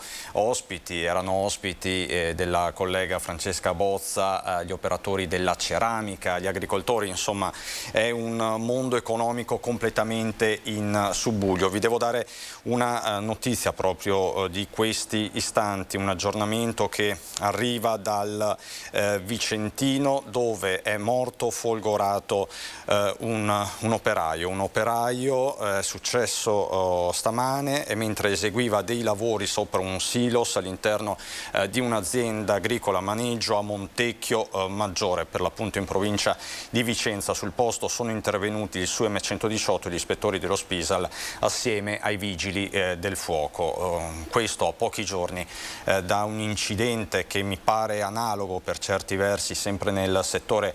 erano ospiti della collega Francesca Bozza, gli operatori della ceramica, gli agricoltori, insomma è un mondo economico completamente in subbuglio. Vi devo dare una notizia proprio di questi istanti, un aggiornamento che arriva dal Vicentino, dove è morto folgorato un operaio, è successo stamane mentre eseguiva dei lavori sopra un silos all'interno di un'azienda agricola a maneggio a Montecchio Maggiore, per l'appunto in provincia di Vicenza. Sul posto sono intervenuti il SUEM 118 e gli ispettori dello Spisal assieme ai vigili del fuoco. Questo a pochi giorni da un incidente che mi pare analogo per certi versi sempre nel settore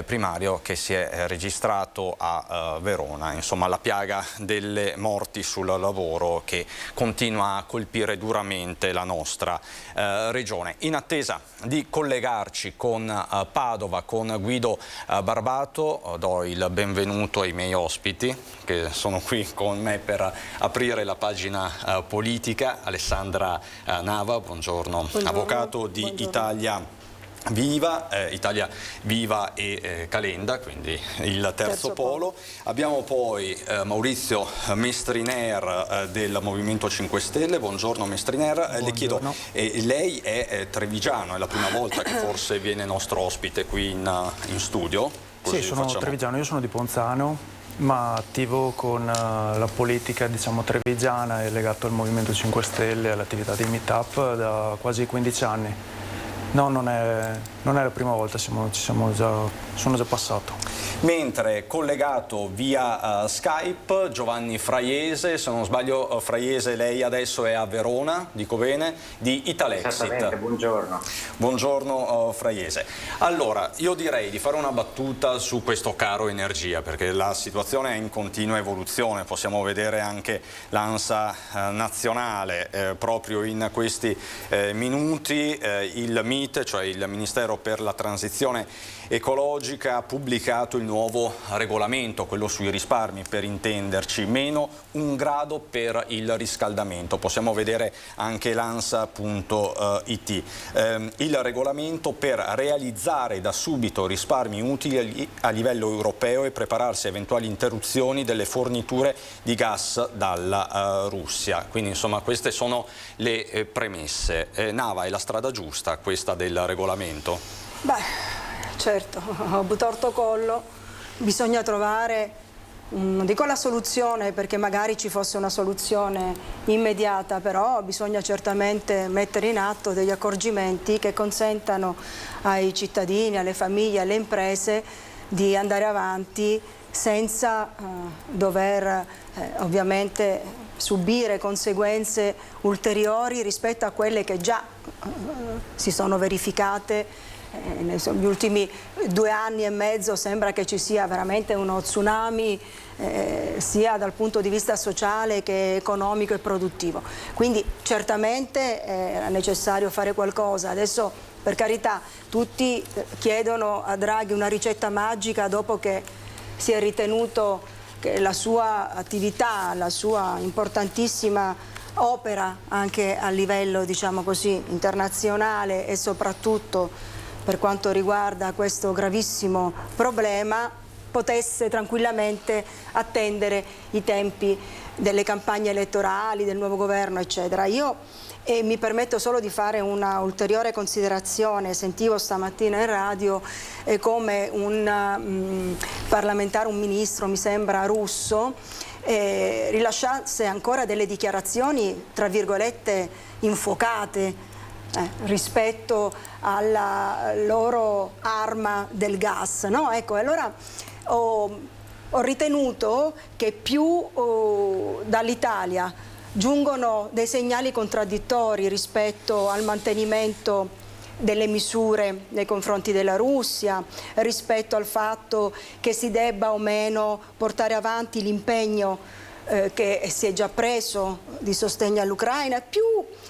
primario, che si è registrato a Verona. Insomma, la piaga delle morti sul lavoro che continua a colpire duramente la nostra regione. In attesa di collegarci con Padova, con Guido Barbato, do il benvenuto ai miei ospiti che sono qui con me per aprire la pagina politica. Alessandra Nava, buongiorno. Avvocato di Italia Viva e Calenda, quindi il terzo polo. Abbiamo poi Maurizio Mestriner del Movimento 5 Stelle. Buongiorno Mestriner. Buongiorno. Le chiedo, lei è trevigiano, è la prima volta che forse viene nostro ospite qui in studio? Così sì, sono trevigiano, io sono di Ponzano, ma attivo con la politica, diciamo, trevigiana e legato al Movimento 5 Stelle, all'attività di Meetup da quasi 15 anni. No, non è la prima volta, sono già passato. Mentre collegato via Skype Giovanni Fraiese, se non sbaglio Fraiese lei adesso è a Verona, dico bene, di Italexit. Esattamente, buongiorno. Buongiorno Fraiese. Allora, io direi di fare una battuta su questo caro energia, perché la situazione è in continua evoluzione. Possiamo vedere anche l'ANSA nazionale proprio in questi minuti. Il MIT, cioè il Ministero per la Transizione Ecologica, ha pubblicato il nuovo regolamento, quello sui risparmi per intenderci, meno 1 grado per il riscaldamento. Possiamo vedere anche l'ansa.it. Il regolamento per realizzare da subito risparmi utili a livello europeo e prepararsi a eventuali interruzioni delle forniture di gas dalla Russia. Quindi insomma queste sono le premesse. Nava, è la strada giusta questa del regolamento? Beh, certo, a butorto collo bisogna trovare, non dico la soluzione perché magari ci fosse una soluzione immediata, però bisogna certamente mettere in atto degli accorgimenti che consentano ai cittadini, alle famiglie, alle imprese di andare avanti senza dover ovviamente subire conseguenze ulteriori rispetto a quelle che già si sono verificate. Negli ultimi 2 anni e mezzo sembra che ci sia veramente uno tsunami sia dal punto di vista sociale che economico e produttivo. Quindi certamente era necessario fare qualcosa. Adesso, per carità, tutti chiedono a Draghi una ricetta magica dopo che si è ritenuto che la sua attività, la sua importantissima opera anche a livello, diciamo così, internazionale e soprattutto per quanto riguarda questo gravissimo problema, potesse tranquillamente attendere i tempi delle campagne elettorali, del nuovo governo, eccetera. Io mi permetto solo di fare una ulteriore considerazione. Sentivo stamattina in radio come un parlamentare, un ministro, mi sembra russo, rilasciasse ancora delle dichiarazioni, tra virgolette, infuocate rispetto alla loro arma del gas, no? Ecco, allora ho ritenuto che più dall'Italia giungono dei segnali contraddittori rispetto al mantenimento delle misure nei confronti della Russia, rispetto al fatto che si debba o meno portare avanti l'impegno che si è già preso di sostegno all'Ucraina, più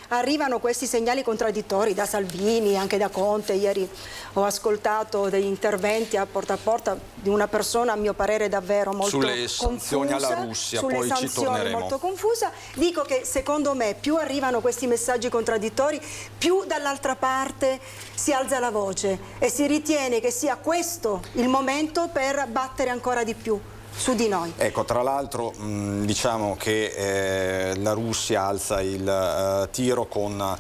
arrivano questi segnali contraddittori da Salvini, anche da Conte. Ieri ho ascoltato degli interventi a porta di una persona, a mio parere davvero molto sulle sanzioni confusa, alla Russia, sulle poi sanzioni ci torneremo. molto confusa. Dico che secondo me più arrivano questi messaggi contraddittori, più dall'altra parte si alza la voce e si ritiene che sia questo il momento per battere ancora di più su di noi. Ecco, tra l'altro diciamo che la Russia alza il tiro con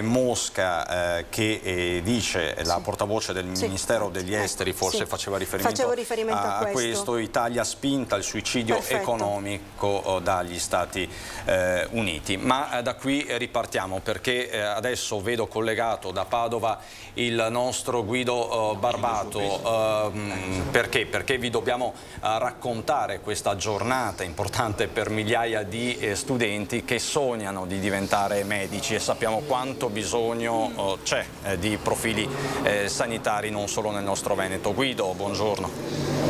Mosca che dice, la portavoce del Ministero degli Esteri forse faceva riferimento a questo. Italia spinta al suicidio economico dagli Stati Uniti. Ma da qui ripartiamo, perché adesso vedo collegato da Padova il nostro Guido Barbato. Perché vi dobbiamo raccontare questa giornata importante per migliaia di studenti che sognano di diventare medici, e sappiamo quanto bisogno c'è di profili sanitari non solo nel nostro Veneto. Guido, buongiorno.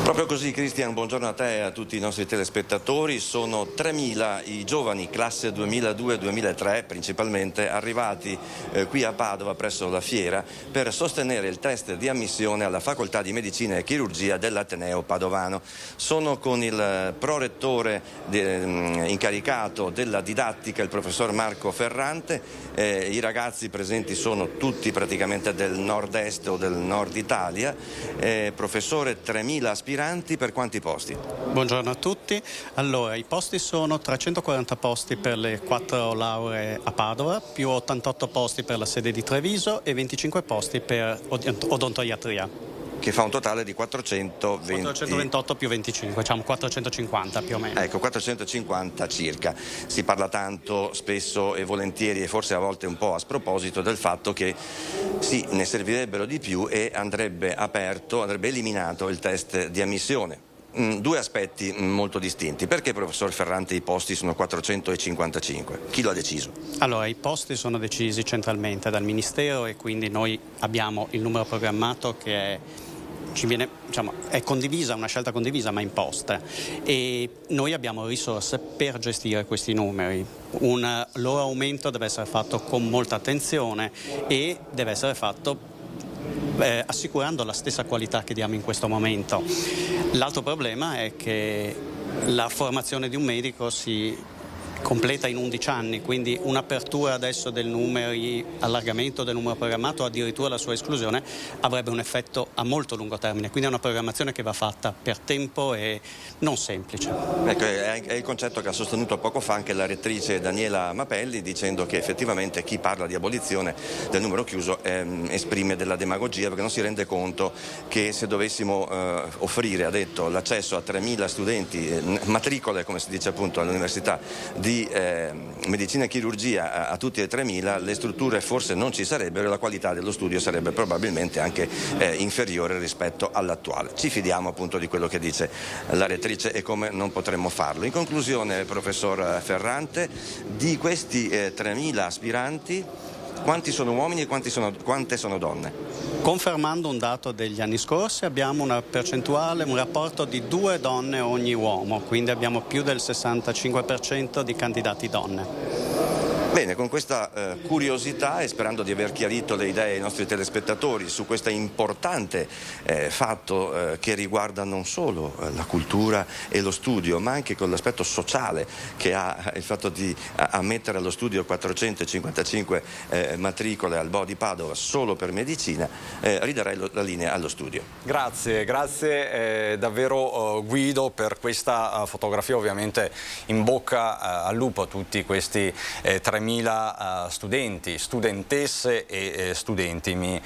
Proprio così, Cristian, buongiorno a te e a tutti i nostri telespettatori. Sono 3.000 i giovani classe 2002-2003 principalmente arrivati qui a Padova presso la fiera per sostenere il test di ammissione alla facoltà di medicina e chirurgia dell'Ateneo Padovano. Sono con il prorettore incaricato della didattica, il professor Marco Ferrante. I ragazzi presenti sono tutti praticamente del nord-est o del nord Italia. Professore, 3.000 aspiranti, per quanti posti? Buongiorno a tutti. Allora, i posti sono 340 posti per le 4 lauree a Padova, più 88 posti per la sede di Treviso e 25 posti per odontoiatria. Che fa un totale di 428 più 25, diciamo 450 più o meno. Ecco, 450 circa. Si parla tanto, spesso e volentieri, e forse a volte un po' a sproposito, del fatto che sì, ne servirebbero di più e andrebbe eliminato il test di ammissione. Due aspetti molto distinti. Perché, professor Ferrante, i posti sono 455? Chi lo ha deciso? Allora, i posti sono decisi centralmente dal Ministero e quindi noi abbiamo il numero programmato che è condivisa, una scelta condivisa ma imposta, e noi abbiamo risorse per gestire questi numeri. Un loro aumento deve essere fatto con molta attenzione e deve essere fatto assicurando la stessa qualità che diamo in questo momento. L'altro problema è che la formazione di un medico si completa in 11 anni, quindi un'apertura adesso del numeri, allargamento del numero programmato, addirittura la sua esclusione, avrebbe un effetto a molto lungo termine, quindi è una programmazione che va fatta per tempo e non semplice. Ecco, è il concetto che ha sostenuto poco fa anche la rettrice Daniela Mapelli, dicendo che effettivamente chi parla di abolizione del numero chiuso esprime della demagogia, perché non si rende conto che se dovessimo offrire, ha detto, l'accesso a 3.000 studenti, matricole come si dice appunto all'università di medicina e chirurgia a tutti e 3.000, le strutture forse non ci sarebbero e la qualità dello studio sarebbe probabilmente anche inferiore rispetto all'attuale. Ci fidiamo appunto di quello che dice la rettrice e come non potremmo farlo. In conclusione, professor Ferrante, di questi 3.000 aspiranti, quanti sono uomini e quante sono donne? Confermando un dato degli anni scorsi, abbiamo una percentuale, un rapporto di 2 donne ogni uomo, quindi abbiamo più del 65% di candidati donne. Bene, con questa curiosità e sperando di aver chiarito le idee ai nostri telespettatori su questo importante fatto che riguarda non solo la cultura e lo studio, ma anche con l'aspetto sociale che ha il fatto di ammettere allo studio 455 matricole al Bo di Padova solo per medicina, ridarei la linea allo studio. Grazie davvero Guido per questa fotografia, ovviamente in bocca al lupo a tutti questi 3.000 studenti, studentesse e studenti, mi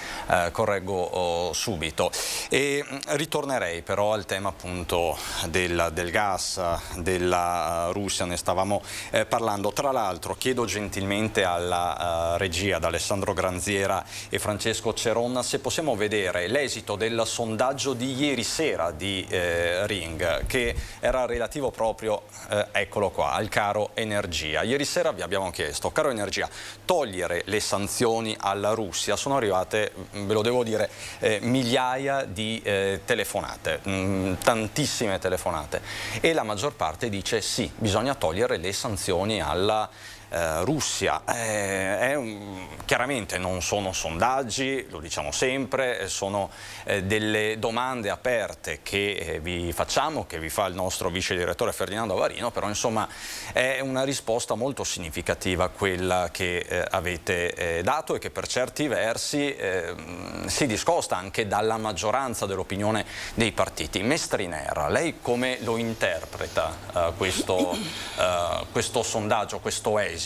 correggo subito. E ritornerei però al tema appunto del gas, della Russia, ne stavamo parlando. Tra l'altro chiedo gentilmente alla regia, ad Alessandro Granziera e Francesco Ceron, se possiamo vedere l'esito del sondaggio di ieri sera di Ring, che era relativo proprio, eccolo qua, al caro energia. Ieri sera vi abbiamo chiesto: caro energia, togliere le sanzioni alla Russia. Sono arrivate, ve lo devo dire, migliaia di telefonate, tantissime telefonate, e la maggior parte dice sì, bisogna togliere le sanzioni alla Russia. Chiaramente non sono sondaggi, lo diciamo sempre, sono delle domande aperte che vi facciamo, che vi fa il nostro vice direttore Ferdinando Avarino, però insomma è una risposta molto significativa quella che avete dato, e che per certi versi si discosta anche dalla maggioranza dell'opinione dei partiti. Mestrinera, lei come lo interpreta questo sondaggio, questo esito?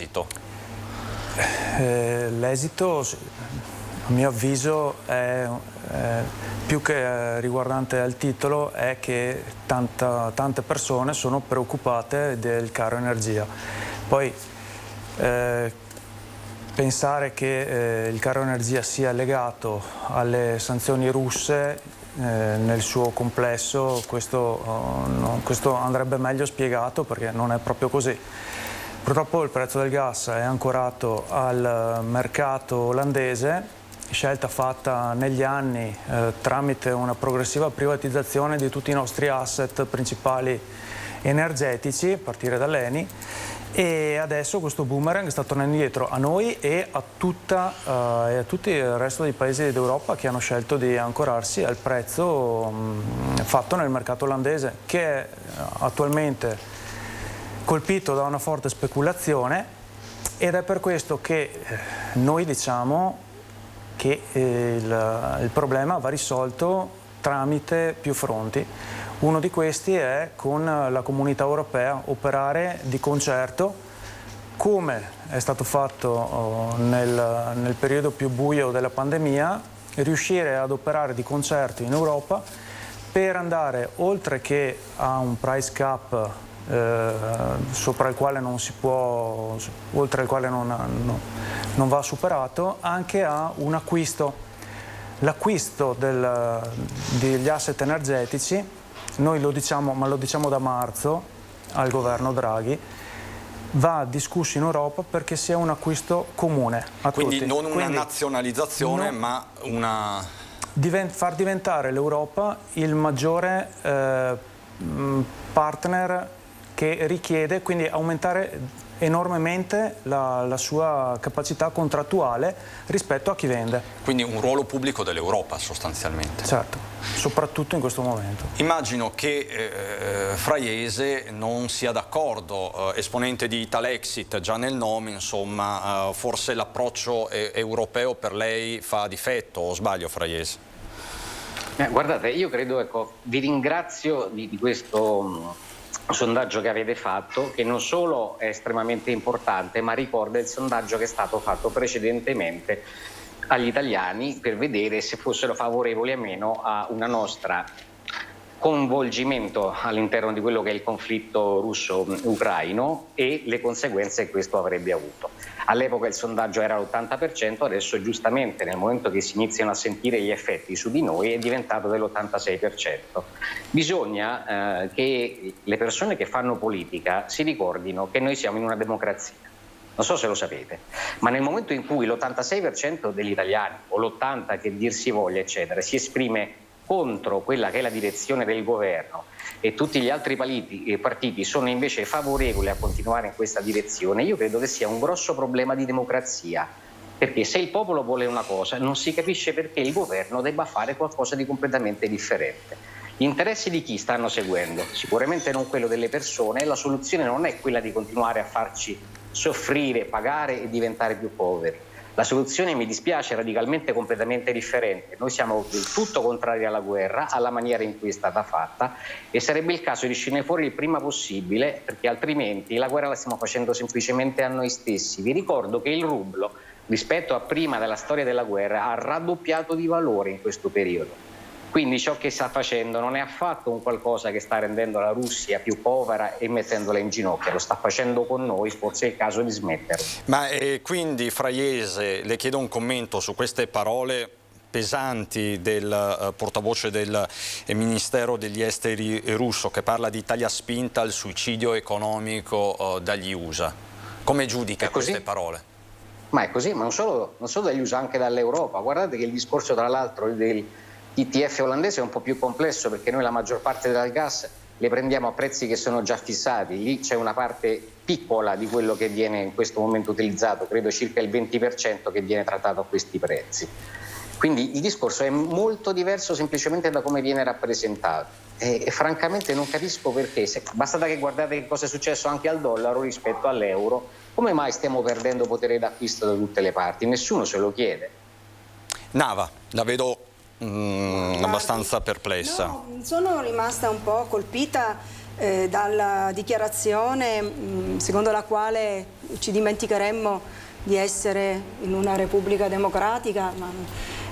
L'esito, a mio avviso, è più che riguardante al titolo, è che tante persone sono preoccupate del caro energia. Poi pensare che il caro energia sia legato alle sanzioni russe nel suo complesso, questo andrebbe meglio spiegato, perché non è proprio così. Purtroppo il prezzo del gas è ancorato al mercato olandese, scelta fatta negli anni tramite una progressiva privatizzazione di tutti i nostri asset principali energetici, a partire dall'Eni, e adesso questo boomerang sta tornando indietro a noi e a tutti il resto dei paesi d'Europa che hanno scelto di ancorarsi al prezzo fatto nel mercato olandese, che è attualmente colpito da una forte speculazione, ed è per questo che noi diciamo che il problema va risolto tramite più fronti. Uno di questi è con la Comunità Europea, operare di concerto, come è stato fatto nel periodo più buio della pandemia, riuscire ad operare di concerto in Europa per andare oltre che a un price cap sopra il quale non si può, oltre il quale non va superato, anche a un acquisto. L'acquisto degli asset energetici, noi lo diciamo, ma lo diciamo da marzo al governo Draghi, va discusso in Europa perché sia un acquisto comune a Quindi tutti. Non una nazionalizzazione, ma una... far diventare l'Europa il maggiore partner che richiede, quindi aumentare enormemente la sua capacità contrattuale rispetto a chi vende. Quindi un ruolo pubblico dell'Europa sostanzialmente. Certo, soprattutto in questo momento. Immagino che Fraiese non sia d'accordo, esponente di Italexit già nel nome, insomma, forse l'approccio europeo per lei fa difetto, o sbaglio Fraiese? Guardate, io credo, ecco, vi ringrazio di questo sondaggio che avete fatto, che non solo è estremamente importante, ma ricorda il sondaggio che è stato fatto precedentemente agli italiani per vedere se fossero favorevoli o meno a una nostra coinvolgimento all'interno di quello che è il conflitto russo-ucraino e le conseguenze che questo avrebbe avuto. All'epoca il sondaggio era l'80%, adesso giustamente nel momento che si iniziano a sentire gli effetti su di noi è diventato dell'86%. Bisogna che le persone che fanno politica si ricordino che noi siamo in una democrazia. Non so se lo sapete, ma nel momento in cui l'86% degli italiani, o l'80% che dir si voglia, eccetera, si esprime contro quella che è la direzione del governo e tutti gli altri partiti sono invece favorevoli a continuare in questa direzione, io credo che sia un grosso problema di democrazia, perché se il popolo vuole una cosa non si capisce perché il governo debba fare qualcosa di completamente differente. Gli interessi di chi stanno seguendo? Sicuramente non quello delle persone, e la soluzione non è quella di continuare a farci soffrire, pagare e diventare più poveri. La soluzione, mi dispiace, è radicalmente completamente differente. Noi siamo del tutto contrari alla guerra, alla maniera in cui è stata fatta, e sarebbe il caso di uscirne fuori il prima possibile, perché altrimenti la guerra la stiamo facendo semplicemente a noi stessi. Vi ricordo che il rublo, rispetto a prima della storia della guerra, ha raddoppiato di valore in questo periodo. Quindi ciò che sta facendo non è affatto un qualcosa che sta rendendo la Russia più povera e mettendola in ginocchio, lo sta facendo con noi, forse è il caso di smetterlo. Ma quindi, Fraiese, le chiedo un commento su queste parole pesanti del portavoce del Ministero degli Esteri russo, che parla di Italia spinta al suicidio economico dagli USA. Come giudica queste parole? Ma è così, ma non solo dagli USA, anche dall'Europa. Guardate che il discorso, tra l'altro, del TTF olandese è un po' più complesso, perché noi la maggior parte del gas le prendiamo a prezzi che sono già fissati. Lì c'è una parte piccola di quello che viene in questo momento utilizzato, credo circa il 20% che viene trattato a questi prezzi. Quindi il discorso è molto diverso semplicemente da come viene rappresentato e francamente non capisco perché, basta che guardate che cosa è successo anche al dollaro rispetto all'euro, come mai stiamo perdendo potere d'acquisto da tutte le parti? Nessuno se lo chiede. Nava, la vedo abbastanza perplessa. No, sono rimasta un po' colpita dalla dichiarazione secondo la quale ci dimenticheremmo di essere in una Repubblica democratica, ma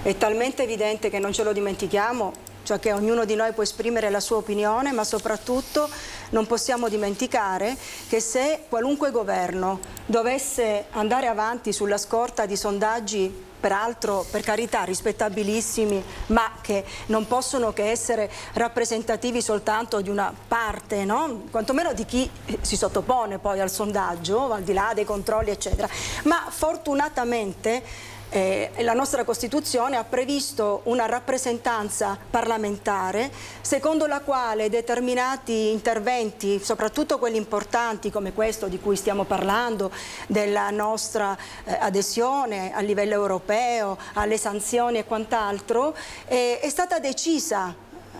è talmente evidente che non ce lo dimentichiamo, cioè che ognuno di noi può esprimere la sua opinione, ma soprattutto non possiamo dimenticare che se qualunque governo dovesse andare avanti sulla scorta di sondaggi, peraltro per carità rispettabilissimi, ma che non possono che essere rappresentativi soltanto di una parte, no? Quantomeno di chi si sottopone poi al sondaggio, al di là dei controlli eccetera, ma fortunatamente la nostra Costituzione ha previsto una rappresentanza parlamentare secondo la quale determinati interventi, soprattutto quelli importanti come questo di cui stiamo parlando, della nostra adesione a livello europeo, alle sanzioni e quant'altro, è stata decisa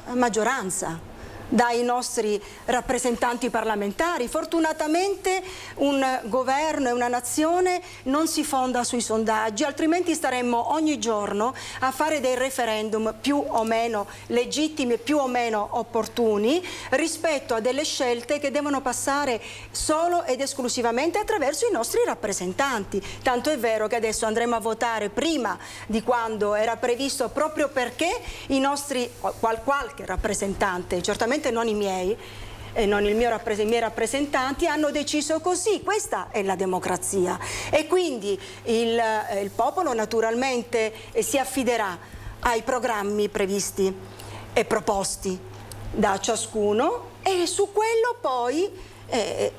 a maggioranza dai nostri rappresentanti parlamentari. Fortunatamente un governo e una nazione non si fonda sui sondaggi, altrimenti staremmo ogni giorno a fare dei referendum più o meno legittimi e più o meno opportuni rispetto a delle scelte che devono passare solo ed esclusivamente attraverso i nostri rappresentanti. Tanto è vero che adesso andremo a votare prima di quando era previsto, proprio perché i nostri qualche rappresentante, certamente non i miei, non i miei rappresentanti, hanno deciso così. Questa è la democrazia e quindi il popolo naturalmente si affiderà ai programmi previsti e proposti da ciascuno e su quello poi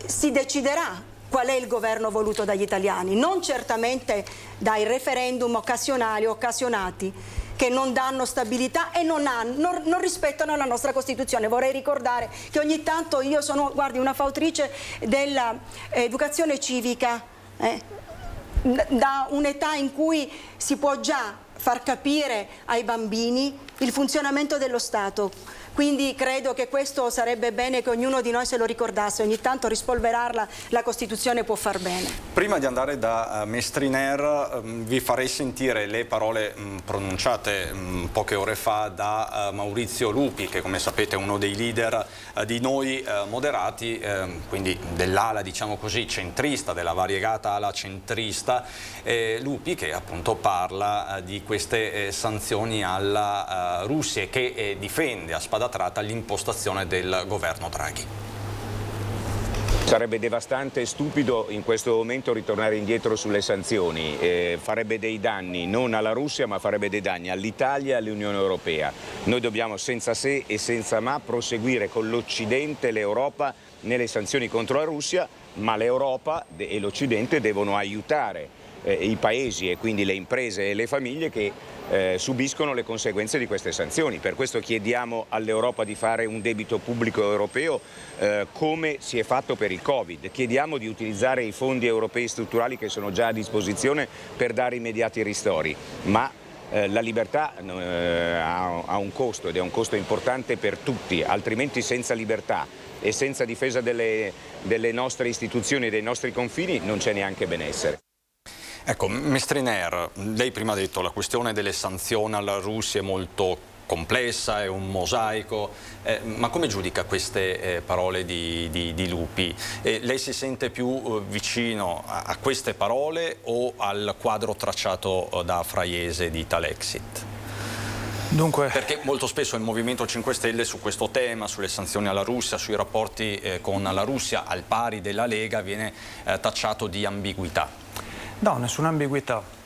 si deciderà qual è il governo voluto dagli italiani, non certamente dai referendum occasionali o occasionati che non danno stabilità e non rispettano la nostra Costituzione. Vorrei ricordare che ogni tanto io sono, guardi, una fautrice dell'educazione civica, da un'età in cui si può già far capire ai bambini il funzionamento dello Stato. Quindi credo che questo sarebbe bene che ognuno di noi se lo ricordasse, ogni tanto rispolverarla la Costituzione può far bene. Prima di andare da Mestriner vi farei sentire le parole pronunciate poche ore fa da Maurizio Lupi, che come sapete è uno dei leader di Noi Moderati, quindi dell'ala diciamo così centrista, della variegata ala centrista. Lupi che appunto parla di queste sanzioni alla Russia e che difende a spada tratta l'impostazione del governo Draghi. Sarebbe devastante e stupido in questo momento ritornare indietro sulle sanzioni, farebbe dei danni non alla Russia ma farebbe dei danni all'Italia e all'Unione Europea. Noi dobbiamo senza se e senza ma proseguire con l'Occidente e l'Europa nelle sanzioni contro la Russia, ma l'Europa e l'Occidente devono aiutare i paesi e quindi le imprese e le famiglie che subiscono le conseguenze di queste sanzioni. Per questo chiediamo all'Europa di fare un debito pubblico europeo come si è fatto per il Covid. Chiediamo di utilizzare i fondi europei strutturali che sono già a disposizione per dare immediati ristori, ma la libertà ha un costo, ed è un costo importante per tutti, altrimenti senza libertà e senza difesa delle nostre istituzioni e dei nostri confini non c'è neanche benessere. Ecco, Mestriner, lei prima ha detto la questione delle sanzioni alla Russia è molto complessa, è un mosaico, ma come giudica queste parole di Lupi? Lei si sente più vicino a queste parole o al quadro tracciato da Fraiese di Italexit? Dunque, perché molto spesso il Movimento 5 Stelle su questo tema, sulle sanzioni alla Russia, sui rapporti con la Russia, al pari della Lega, viene tacciato di ambiguità. No, nessuna ambiguità.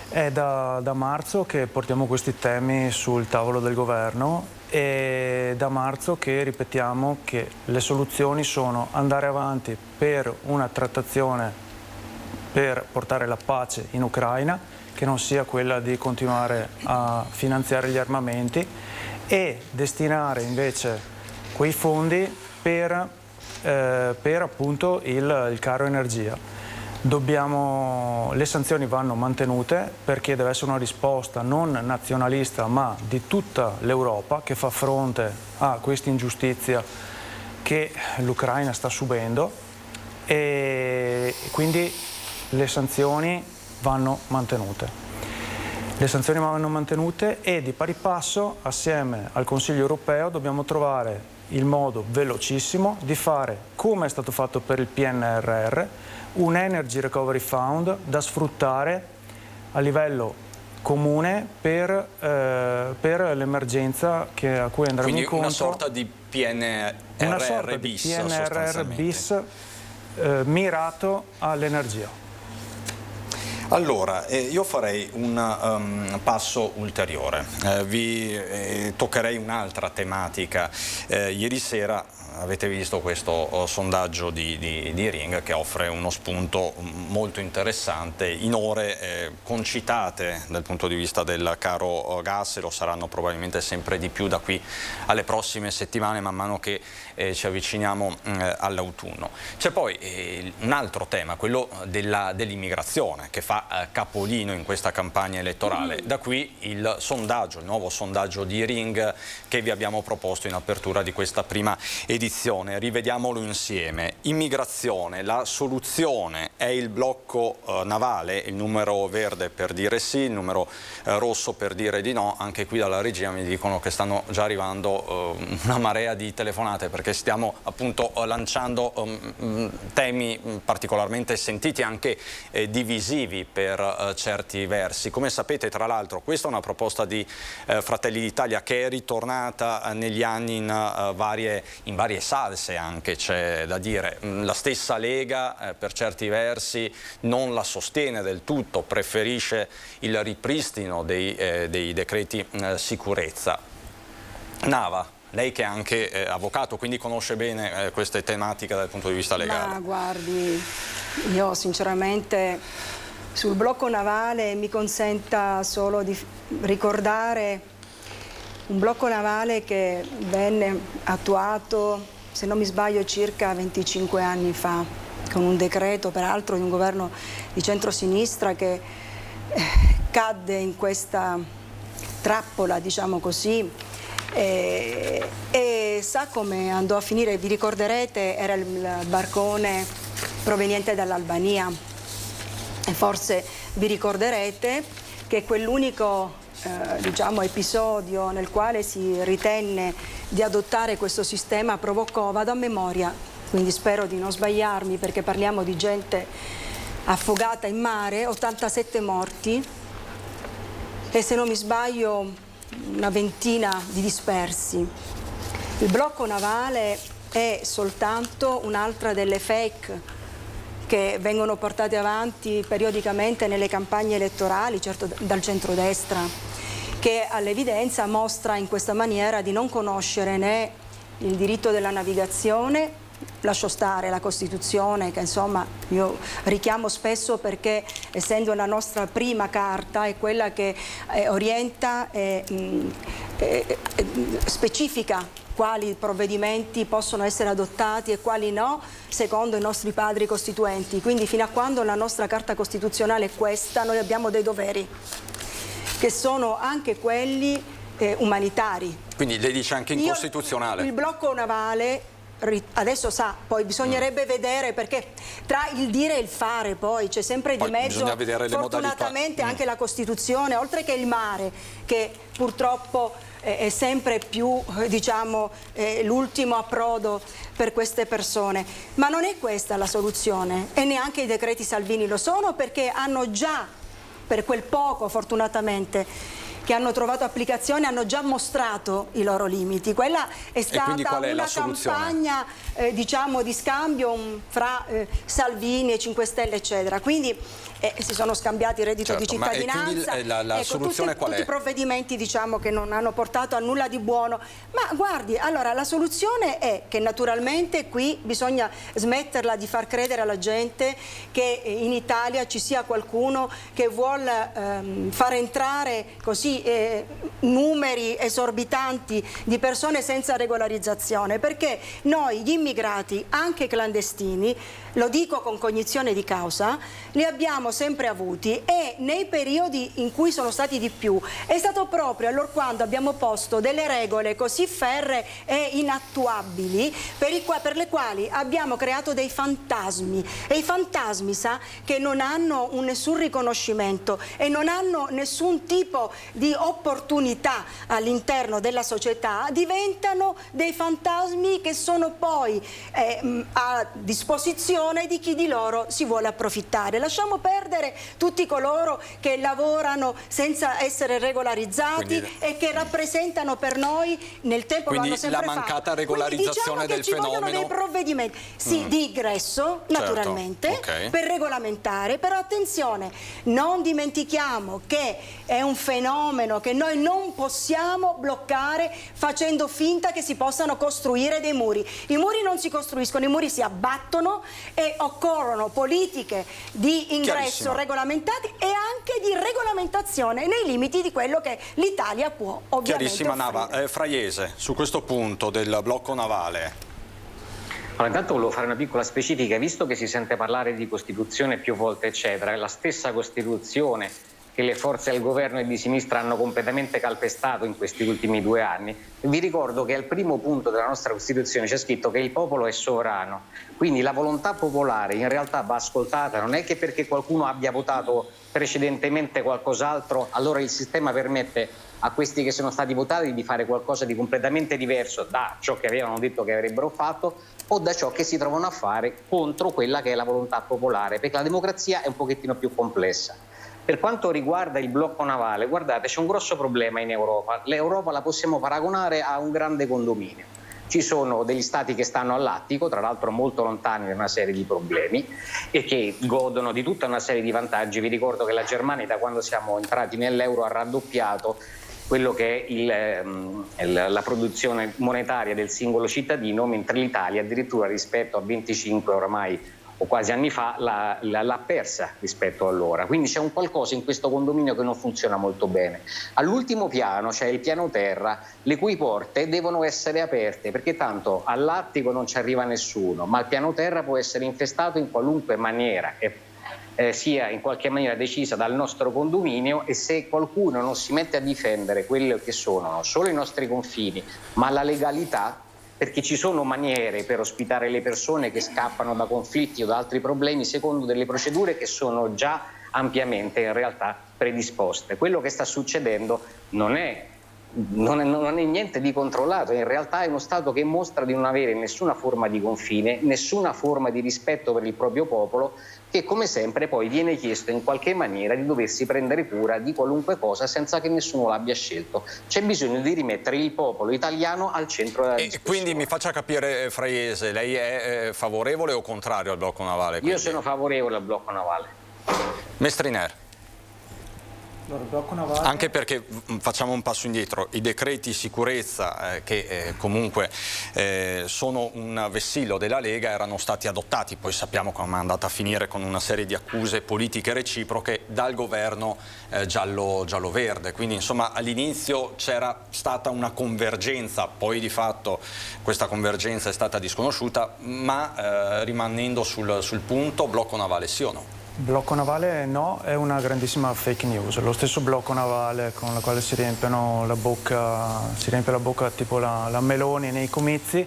È da marzo che portiamo questi temi sul tavolo del governo e da marzo che ripetiamo che le soluzioni sono andare avanti per una trattazione per portare la pace in Ucraina, che non sia quella di continuare a finanziare gli armamenti, e destinare invece quei fondi per appunto il caro energia. Le sanzioni vanno mantenute perché deve essere una risposta non nazionalista ma di tutta l'Europa che fa fronte a questa ingiustizia che l'Ucraina sta subendo, e quindi le sanzioni vanno mantenute. Le sanzioni vanno mantenute e di pari passo assieme al Consiglio europeo dobbiamo trovare il modo velocissimo di fare, come è stato fatto per il PNRR, un Energy Recovery Fund da sfruttare a livello comune per l'emergenza a cui andremo Quindi incontro. Una sorta di PNRR bis, mirato all'energia. Allora, io farei un passo ulteriore, vi toccherei un'altra tematica. Ieri sera avete visto questo sondaggio di Ring che offre uno spunto molto interessante in ore concitate dal punto di vista del caro gas, e lo saranno probabilmente sempre di più da qui alle prossime settimane man mano che ci avviciniamo all'autunno. C'è poi un altro tema, quello dell'immigrazione, che fa capolino in questa campagna elettorale. Da qui il nuovo sondaggio di Ring che vi abbiamo proposto in apertura di questa prima edizione. Rivediamolo insieme. Immigrazione, la soluzione è il blocco navale, il numero verde per dire sì, il numero rosso per dire di no. Anche qui dalla regia mi dicono che stanno già arrivando una marea di telefonate, perché stiamo appunto lanciando temi particolarmente sentiti, anche divisivi per certi versi. Come sapete, tra l'altro, questa è una proposta di Fratelli d'Italia che è ritornata negli anni in varie salse, anche c'è da dire. La stessa Lega per certi versi non la sostiene del tutto, preferisce il ripristino dei decreti sicurezza. Nava, lei che è anche avvocato, quindi conosce bene queste tematiche dal punto di vista legale. Ma guardi, io sinceramente sul blocco navale mi consenta solo di ricordare un blocco navale che venne attuato, se non mi sbaglio, circa 25 anni fa, con un decreto peraltro di un governo di centrosinistra che cadde in questa trappola, diciamo così, e sa come andò a finire. Vi ricorderete, era il barcone proveniente dall'Albania, e forse vi ricorderete che quell'unico episodio nel quale si ritenne di adottare questo sistema provocò, vado a memoria, quindi spero di non sbagliarmi perché parliamo di gente affogata in mare, 87 morti e, se non mi sbaglio, una ventina di dispersi. Il blocco navale è soltanto un'altra delle fake che vengono portate avanti periodicamente nelle campagne elettorali, certo dal centrodestra, che all'evidenza mostra in questa maniera di non conoscere né il diritto della navigazione lascio stare la Costituzione, che insomma io richiamo spesso perché, essendo la nostra prima carta, è quella che orienta e specifica quali provvedimenti possono essere adottati e quali no, secondo i nostri padri costituenti. Quindi fino a quando la nostra Carta Costituzionale è questa, noi abbiamo dei doveri, che sono anche quelli umanitari. Quindi lei dice anche incostituzionale? Il blocco navale, adesso poi bisognerebbe vedere, perché tra il dire e il fare poi c'è sempre di mezzo, fortunatamente, anche la Costituzione, oltre che il mare, che purtroppo è sempre più, diciamo, l'ultimo approdo per queste persone. Ma non è questa la soluzione, e neanche i decreti Salvini lo sono, perché hanno già, per quel poco fortunatamente che hanno trovato applicazione, hanno già mostrato i loro limiti. Quella è stata una campagna diciamo di scambio fra Salvini e 5 Stelle eccetera, quindi si sono scambiati il reddito di cittadinanza, la soluzione qual è? Tutti i provvedimenti, diciamo, che non hanno portato a nulla di buono. Ma guardi, allora la soluzione è che naturalmente qui bisogna smetterla di far credere alla gente che in Italia ci sia qualcuno che vuol far entrare così numeri esorbitanti di persone senza regolarizzazione, perché noi gli immigrati, anche clandestini, lo dico con cognizione di causa, li abbiamo sempre avuti, e nei periodi in cui sono stati di più è stato proprio allorquando abbiamo posto delle regole così ferree e inattuabili per le quali abbiamo creato dei fantasmi, e i fantasmi, sa, che non hanno nessun riconoscimento e non hanno nessun tipo di opportunità all'interno della società, diventano dei fantasmi che sono poi a disposizione di chi di loro si vuole approfittare. Lasciamo perdere tutti coloro che lavorano senza essere regolarizzati e che rappresentano per noi, nel tempo lo hanno sempre fatto. Quindi la mancata regolarizzazione del fenomeno. Ci vogliono dei provvedimenti, sì, di ingresso, naturalmente, per regolamentare, però attenzione, non dimentichiamo che è un fenomeno che noi non possiamo bloccare facendo finta che si possano costruire dei muri. I muri non si costruiscono, i muri si abbattono, e occorrono politiche di ingresso regolamentate e anche di regolamentazione nei limiti di quello che l'Italia può ovviamente Chiarissima Nava. Fraiese, su questo punto del blocco navale. Allora, intanto volevo fare una piccola specifica, visto che si sente parlare di Costituzione più volte eccetera, è la stessa Costituzione che le forze del governo e di sinistra hanno completamente calpestato in questi ultimi 2 anni. Vi ricordo che al primo punto della nostra Costituzione c'è scritto che il popolo è sovrano, quindi la volontà popolare in realtà va ascoltata, non è che perché qualcuno abbia votato precedentemente qualcos'altro allora il sistema permette a questi che sono stati votati di fare qualcosa di completamente diverso da ciò che avevano detto che avrebbero fatto o da ciò che si trovano a fare contro quella che è la volontà popolare, perché la democrazia è un pochettino più complessa. Per quanto riguarda il blocco navale, guardate, c'è un grosso problema in Europa. L'Europa la possiamo paragonare a un grande condominio. Ci sono degli stati che stanno all'Attico, tra l'altro molto lontani da una serie di problemi e che godono di tutta una serie di vantaggi. Vi ricordo che la Germania, da quando siamo entrati nell'euro, ha raddoppiato quello che è la produzione monetaria del singolo cittadino, mentre l'Italia addirittura rispetto a 25 oramai o quasi anni fa l'ha persa rispetto a allora. Quindi c'è un qualcosa in questo condominio che non funziona molto bene. All'ultimo piano c'è il piano terra, le cui porte devono essere aperte, perché tanto all'Attico non ci arriva nessuno, ma il piano terra può essere infestato in qualunque maniera sia in qualche maniera decisa dal nostro condominio, e se qualcuno non si mette a difendere quello che sono non solo i nostri confini ma la legalità, perché ci sono maniere per ospitare le persone che scappano da conflitti o da altri problemi secondo delle procedure che sono già ampiamente in realtà predisposte. Quello che sta succedendo non è niente di controllato, in realtà è uno Stato che mostra di non avere nessuna forma di confine, nessuna forma di rispetto per il proprio popolo, che come sempre poi viene chiesto in qualche maniera di doversi prendere cura di qualunque cosa senza che nessuno l'abbia scelto. C'è bisogno di rimettere il popolo italiano al centro della discussione. Quindi mi faccia capire, Fraiese, lei è favorevole o contrario al blocco navale? Io sono favorevole al blocco navale. Mestriner. Anche perché facciamo un passo indietro, i decreti sicurezza che comunque sono un vessillo della Lega erano stati adottati, poi sappiamo come è andata a finire con una serie di accuse politiche reciproche dal governo giallo-verde, quindi insomma all'inizio c'era stata una convergenza, poi di fatto questa convergenza è stata disconosciuta, ma rimanendo sul punto, blocco navale sì o no? Blocco navale no, è una grandissima fake news. Lo stesso blocco navale con la quale si riempie la bocca tipo la Meloni nei comizi,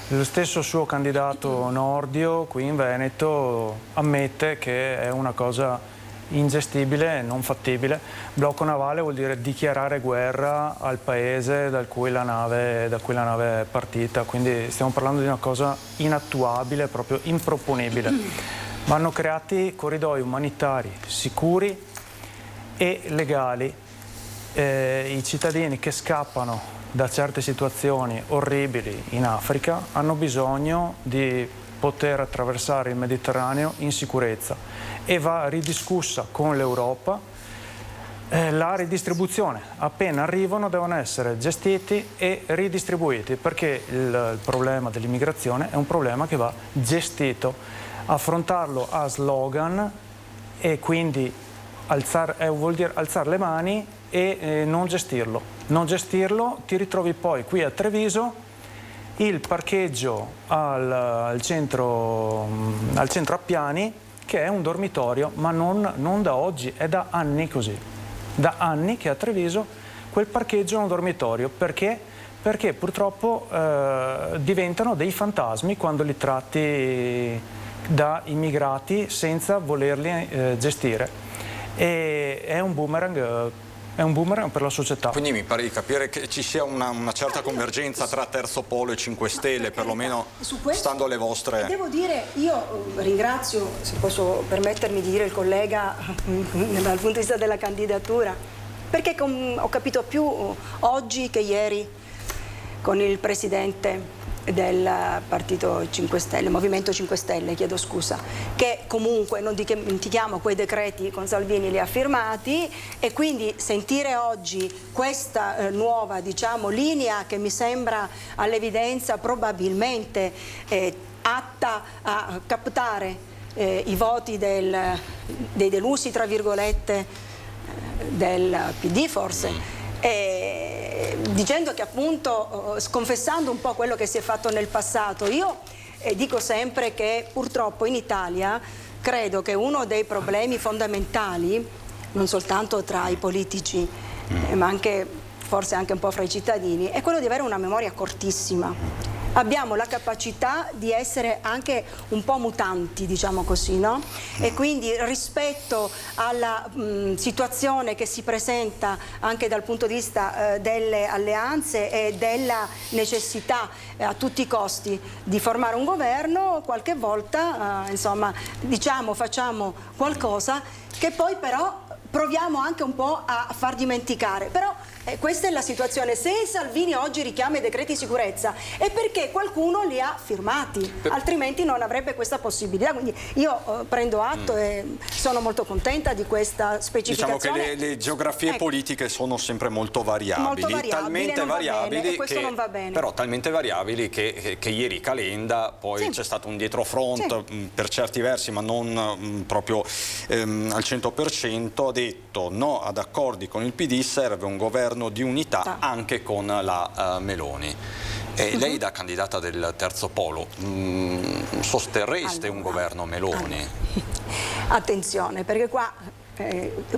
lo stesso suo candidato Nordio qui in Veneto ammette che è una cosa ingestibile, non fattibile. Blocco navale vuol dire dichiarare guerra al paese da cui la nave è partita, quindi stiamo parlando di una cosa inattuabile, proprio improponibile. Vanno creati corridoi umanitari sicuri e legali. I cittadini che scappano da certe situazioni orribili in Africa hanno bisogno di poter attraversare il Mediterraneo in sicurezza e va ridiscussa con l'Europa la ridistribuzione. Appena arrivano devono essere gestiti e ridistribuiti, perché il problema dell'immigrazione è un problema che va gestito. Affrontarlo a slogan e quindi vuol dire alzare le mani e non gestirlo. Non gestirlo, ti ritrovi poi qui a Treviso il parcheggio al centro Appiani, che è un dormitorio, ma non da oggi, è da anni così. Da anni che a Treviso quel parcheggio è un dormitorio. Perché? Perché purtroppo diventano dei fantasmi quando li tratti da immigrati senza volerli gestire, e è un boomerang per la società. Quindi mi pare di capire che ci sia una certa convergenza tra Terzo Polo e 5 Stelle, perlomeno stando alle vostre... Devo dire, io ringrazio, se posso permettermi di dire, il collega dal punto di vista della candidatura, perché ho capito più oggi che ieri con il presidente del Partito 5 Stelle, Movimento 5 Stelle, chiedo scusa, che comunque non dimentichiamo quei decreti con Salvini li ha firmati, e quindi sentire oggi questa nuova, diciamo, linea che mi sembra all'evidenza probabilmente atta a captare i voti dei delusi, tra virgolette, del PD forse, dicendo che appunto, sconfessando un po' quello che si è fatto nel passato. Io dico sempre che purtroppo in Italia credo che uno dei problemi fondamentali, non soltanto tra i politici, ma anche forse anche un po' fra i cittadini, è quello di avere una memoria cortissima. Abbiamo la capacità di essere anche un po' mutanti, diciamo così, no? E quindi rispetto alla situazione che si presenta anche dal punto di vista delle alleanze e della necessità a tutti i costi di formare un governo, qualche volta insomma, diciamo, facciamo qualcosa che poi però proviamo anche un po' a far dimenticare. Però questa è la situazione. Se Salvini oggi richiama i decreti di sicurezza è perché qualcuno li ha firmati, altrimenti non avrebbe questa possibilità. Quindi io prendo atto e sono molto contenta di questa specificazione. Diciamo che le geografie politiche sono sempre molto variabili, talmente variabili che non va bene. Però talmente variabili che ieri Calenda, poi c'è stato un dietrofront per certi versi, ma non proprio al 100%, ha detto no ad accordi con il PD, serve un governo di unità anche con la Meloni. E lei da candidata del Terzo Polo sosterreste un governo Meloni? Attenzione, perché qua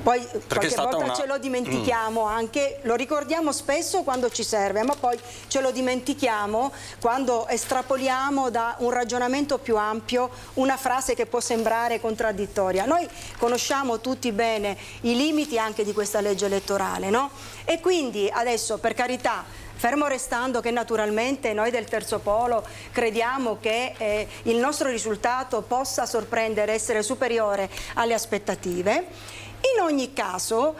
poi qualche volta ce lo dimentichiamo anche, lo ricordiamo spesso quando ci serve, ma poi ce lo dimentichiamo quando estrapoliamo da un ragionamento più ampio una frase che può sembrare contraddittoria. Noi conosciamo tutti bene i limiti anche di questa legge elettorale, no? E quindi adesso, per carità, fermo restando che naturalmente noi del Terzo Polo crediamo che il nostro risultato possa sorprendere, essere superiore alle aspettative, in ogni caso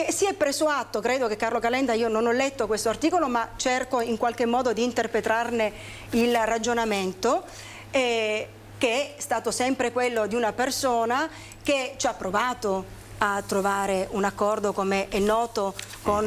si è preso atto, credo che Carlo Calenda, io non ho letto questo articolo ma cerco in qualche modo di interpretarne il ragionamento, che è stato sempre quello di una persona che ci ha provato a trovare un accordo, come è noto, con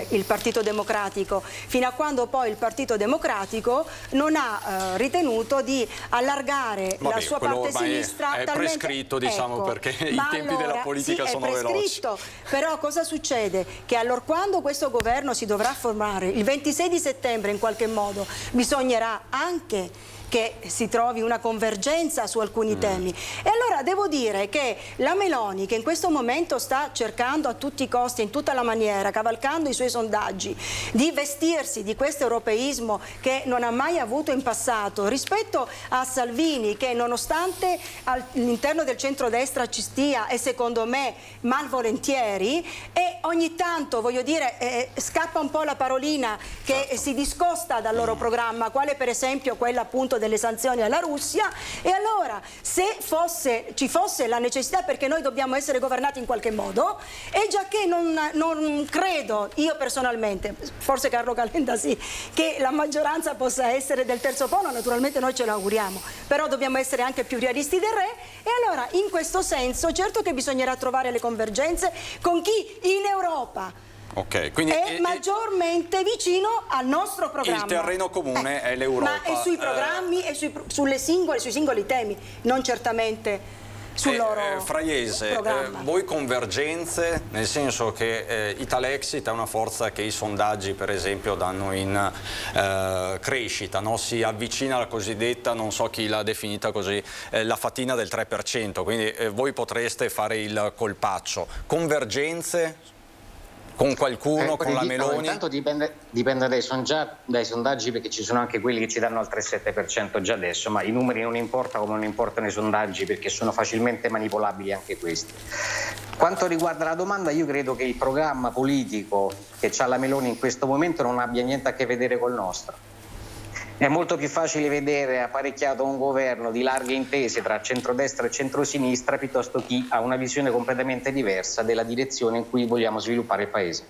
il Partito Democratico, fino a quando poi il Partito Democratico non ha ritenuto di allargare la sua parte sinistra. È talmente... prescritto, diciamo, ecco, perché i tempi della politica sì, sono è prescritto, veloci. Però cosa succede? Che allorquando questo governo si dovrà formare il 26 di settembre, in qualche modo bisognerà anche che si trovi una convergenza su alcuni temi. E allora devo dire che la Meloni, che in questo momento sta cercando a tutti i costi, in tutta la maniera, cavalcando i suoi sondaggi, di vestirsi di questo europeismo che non ha mai avuto in passato, rispetto a Salvini, che nonostante all'interno del centrodestra ci stia, e secondo me malvolentieri, e ogni tanto, voglio dire, scappa un po' la parolina che si discosta dal loro programma, quale per esempio quella appunto delle sanzioni alla Russia. E allora, se ci fosse la necessità, perché noi dobbiamo essere governati in qualche modo, e già che non credo, io personalmente, forse Carlo Calenda sì, che la maggioranza possa essere del terzo polo, naturalmente noi ce l'auguriamo, però dobbiamo essere anche più realisti del re. E allora, in questo senso, certo che bisognerà trovare le convergenze con chi in Europa quindi è maggiormente vicino al nostro programma. Il terreno comune è l'Europa. Ma è sui programmi e sui singoli temi, non certamente sul loro Fraiese, programma. voi convergenze, nel senso che Italexit è una forza che i sondaggi per esempio danno in crescita, no? Si avvicina alla cosiddetta, non so chi l'ha definita così, la fatina del 3%, quindi voi potreste fare il colpaccio. Convergenze con qualcuno, con la Meloni? Intanto dipende dai sondaggi, perché ci sono anche quelli che ci danno al 3,7% già adesso, ma i numeri non importa come non importano i sondaggi, perché sono facilmente manipolabili anche questi. Quanto riguarda la domanda, io credo che il programma politico che ha la Meloni in questo momento non abbia niente a che vedere col nostro. È molto più facile vedere apparecchiato un governo di larghe intese tra centrodestra e centrosinistra, piuttosto chi ha una visione completamente diversa della direzione in cui vogliamo sviluppare il Paese.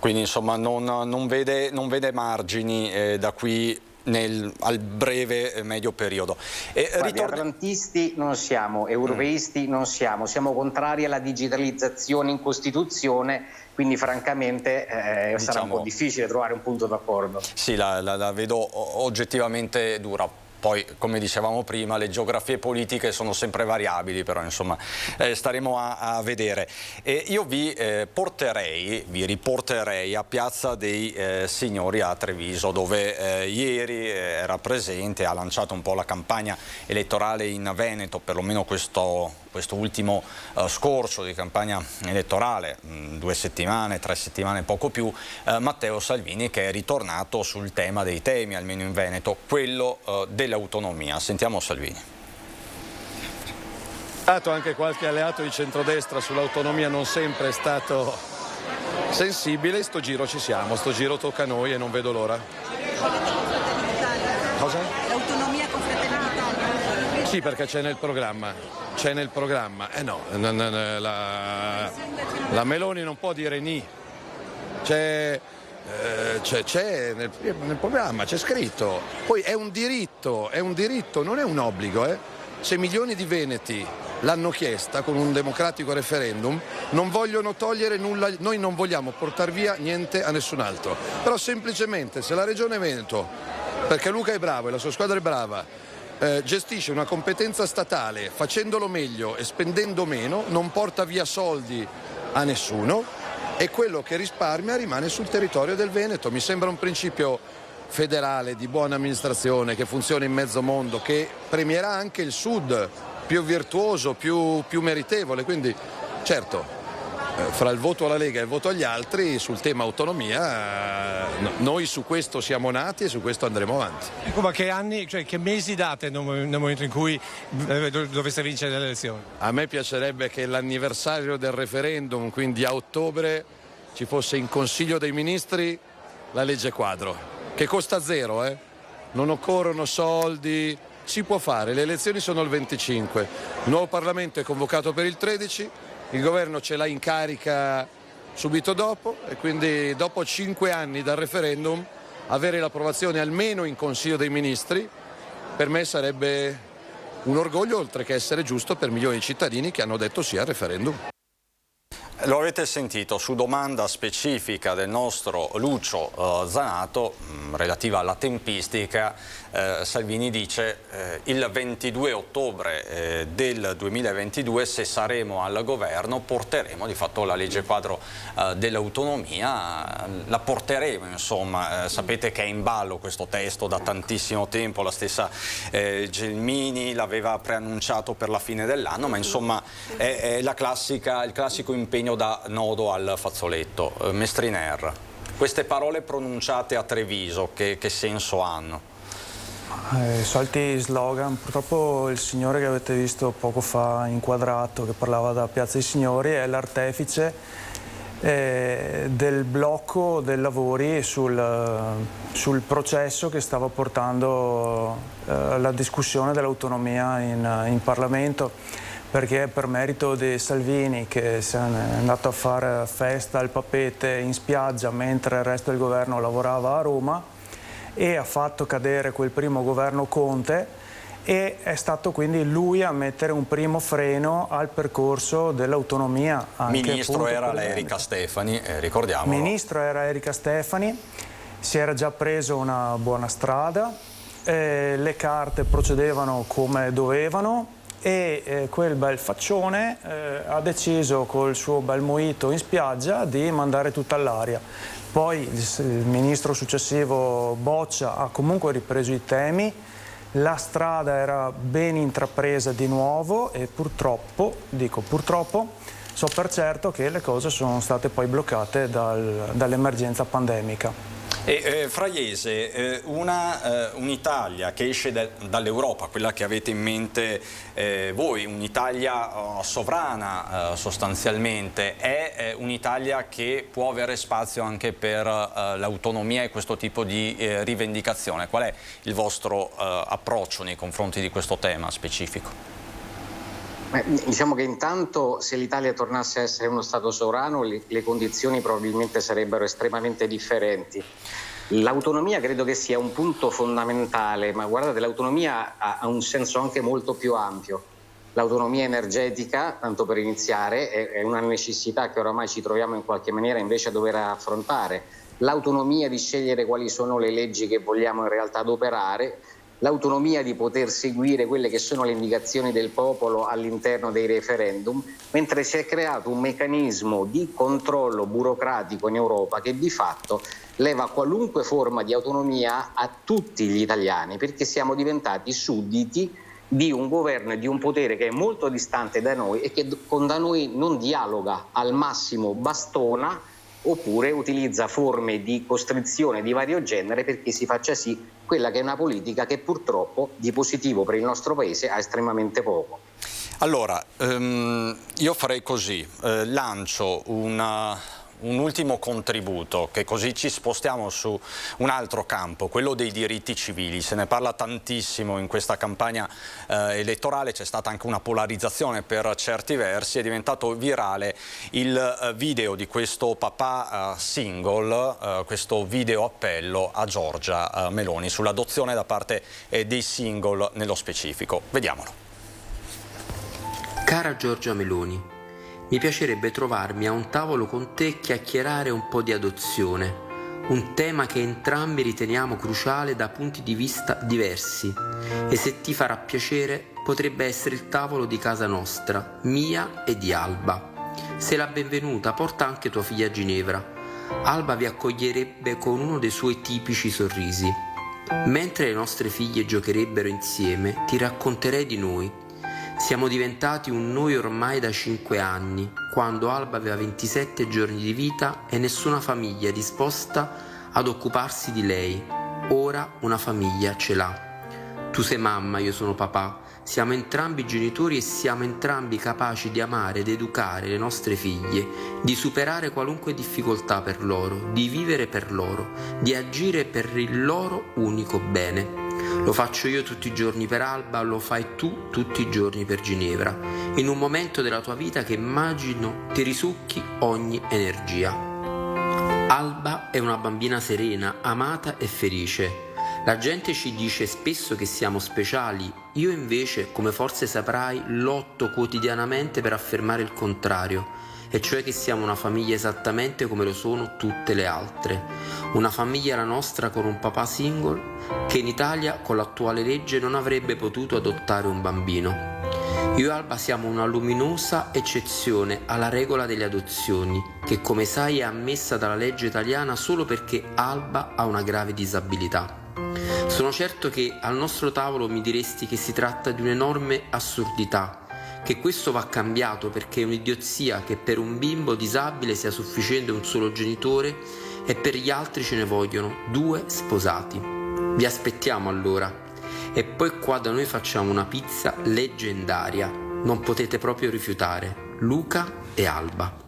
Quindi insomma non vede margini da qui al breve e medio periodo. Atlantisti non siamo, europeisti non siamo contrari alla digitalizzazione in Costituzione, quindi francamente sarà un po' difficile trovare un punto d'accordo. Sì, la vedo oggettivamente dura. Poi, come dicevamo prima, le geografie politiche sono sempre variabili, però insomma staremo a vedere. Io vi riporterei a Piazza dei Signori a Treviso, dove ieri era presente, ha lanciato un po' la campagna elettorale in Veneto, perlomeno questo ultimo scorcio di campagna elettorale, 2 settimane, 3 settimane, poco più, Matteo Salvini, che è ritornato sul tema dei temi, almeno in Veneto, quello dell'autonomia. Sentiamo Salvini. Anche qualche alleato di centrodestra sull'autonomia non sempre è stato sensibile. Sto giro ci siamo, sto giro tocca a noi e non vedo l'ora. Cosa? L'autonomia con Fratelli d'Italia? Sì, perché c'è nel programma. La Meloni non può dire ni. C'è nel programma, c'è scritto. Poi è un diritto, non è un obbligo. Se milioni di veneti l'hanno chiesta con un democratico referendum, non vogliono togliere nulla, noi non vogliamo portare via niente a nessun altro. Però semplicemente se la Regione Veneto, perché Luca è bravo e la sua squadra è brava, gestisce una competenza statale facendolo meglio e spendendo meno, non porta via soldi a nessuno e quello che risparmia rimane sul territorio del Veneto. Mi sembra un principio federale di buona amministrazione che funziona in mezzo mondo, che premierà anche il Sud più virtuoso, più meritevole. Quindi certo, fra il voto alla Lega e il voto agli altri sul tema autonomia noi su questo siamo nati e su questo andremo avanti. Ecco, ma che anni, cioè che mesi date nel momento in cui dovesse vincere le elezioni? A me piacerebbe che l'anniversario del referendum, quindi a ottobre, ci fosse in Consiglio dei Ministri la legge quadro, che costa zero, non occorrono soldi, si può fare, le elezioni sono il 25, il nuovo Parlamento è convocato per il 13, il governo ce l'ha in carica subito dopo e quindi dopo 5 anni dal referendum avere l'approvazione almeno in Consiglio dei Ministri per me sarebbe un orgoglio, oltre che essere giusto per milioni di cittadini che hanno detto sì al referendum. Lo avete sentito, su domanda specifica del nostro Lucio Zanato, relativa alla tempistica, Salvini dice il 22 ottobre del 2022, se saremo al governo, porteremo di fatto la legge quadro dell'autonomia, la porteremo, insomma. Sapete che è in ballo questo testo da tantissimo tempo, la stessa Gelmini l'aveva preannunciato per la fine dell'anno, ma insomma è il classico impegno da nodo al fazzoletto. Mestriner, queste parole pronunciate a Treviso, che senso hanno? Soliti slogan. Purtroppo il signore che avete visto poco fa inquadrato, che parlava da Piazza dei Signori, è l'artefice del blocco dei lavori sul processo che stava portando la discussione dell'autonomia in Parlamento, perché per merito di Salvini, che è andato a fare festa al Papete in spiaggia mentre il resto del governo lavorava a Roma, e ha fatto cadere quel primo governo Conte, e è stato quindi lui a mettere un primo freno al percorso dell'autonomia. Ministro era l'Erika Stefani, ricordiamolo. Ministro era Erika Stefani, si era già preso una buona strada, le carte procedevano come dovevano, e quel bel faccione ha deciso col suo bel mojito in spiaggia di mandare tutta all'aria. Poi il ministro successivo Boccia ha comunque ripreso i temi, la strada era ben intrapresa di nuovo, e purtroppo, so per certo che le cose sono state poi bloccate dall'emergenza pandemica. E Fraiese, un'Italia che esce dall'Europa, quella che avete in mente voi, un'Italia sovrana sostanzialmente, è un'Italia che può avere spazio anche per l'autonomia e questo tipo di rivendicazione? Qual è il vostro approccio nei confronti di questo tema specifico? Diciamo che intanto, se l'Italia tornasse a essere uno Stato sovrano, le condizioni probabilmente sarebbero estremamente differenti. L'autonomia credo che sia un punto fondamentale, ma guardate, l'autonomia ha un senso anche molto più ampio. L'autonomia energetica, tanto per iniziare, è una necessità che oramai ci troviamo in qualche maniera invece a dover affrontare. L'autonomia di scegliere quali sono le leggi che vogliamo in realtà adoperare, l'autonomia di poter seguire quelle che sono le indicazioni del popolo all'interno dei referendum, mentre si è creato un meccanismo di controllo burocratico in Europa che di fatto leva qualunque forma di autonomia a tutti gli italiani, perché siamo diventati sudditi di un governo e di un potere che è molto distante da noi e che da noi non dialoga, al massimo bastona, oppure utilizza forme di costrizione di vario genere perché si faccia sì quella che è una politica che purtroppo di positivo per il nostro Paese ha estremamente poco. Allora, io farei così, lancio un ultimo contributo, che così ci spostiamo su un altro campo, quello dei diritti civili. Se ne parla tantissimo in questa campagna elettorale, c'è stata anche una polarizzazione per certi versi, è diventato virale il video di questo papà single, questo video appello a Giorgia Meloni sull'adozione da parte dei single nello specifico. Vediamolo. Cara Giorgia Meloni, mi piacerebbe trovarmi a un tavolo con te e chiacchierare un po' di adozione, un tema che entrambi riteniamo cruciale da punti di vista diversi, e se ti farà piacere potrebbe essere il tavolo di casa nostra, mia e di Alba. Sei la benvenuta, porta anche tua figlia a Ginevra. Alba vi accoglierebbe con uno dei suoi tipici sorrisi. Mentre le nostre figlie giocherebbero insieme, ti racconterei di noi. Siamo diventati un noi ormai da 5 anni, quando Alba aveva 27 giorni di vita e nessuna famiglia disposta ad occuparsi di lei. Ora una famiglia ce l'ha. Tu sei mamma, io sono papà. Siamo entrambi genitori e siamo entrambi capaci di amare ed educare le nostre figlie, di superare qualunque difficoltà per loro, di vivere per loro, di agire per il loro unico bene. Lo faccio io tutti i giorni per Alba, lo fai tu tutti i giorni per Ginevra, in un momento della tua vita che immagino ti risucchi ogni energia. Alba è una bambina serena, amata e felice. La gente ci dice spesso che siamo speciali, io invece, come forse saprai, lotto quotidianamente per affermare il contrario. e cioè che siamo una famiglia esattamente come lo sono tutte le altre. Una famiglia la nostra con un papà single che in Italia con l'attuale legge non avrebbe potuto adottare un bambino. Io e Alba siamo una luminosa eccezione alla regola delle adozioni, che come sai è ammessa dalla legge italiana solo perché Alba ha una grave disabilità. Sono certo che al nostro tavolo mi diresti che si tratta di un'enorme assurdità, che questo va cambiato perché è un'idiozia che per un bimbo disabile sia sufficiente un solo genitore e per gli altri ce ne vogliono 2 sposati. Vi aspettiamo allora. E poi qua da noi facciamo una pizza leggendaria. Non potete proprio rifiutare. Luca e Alba.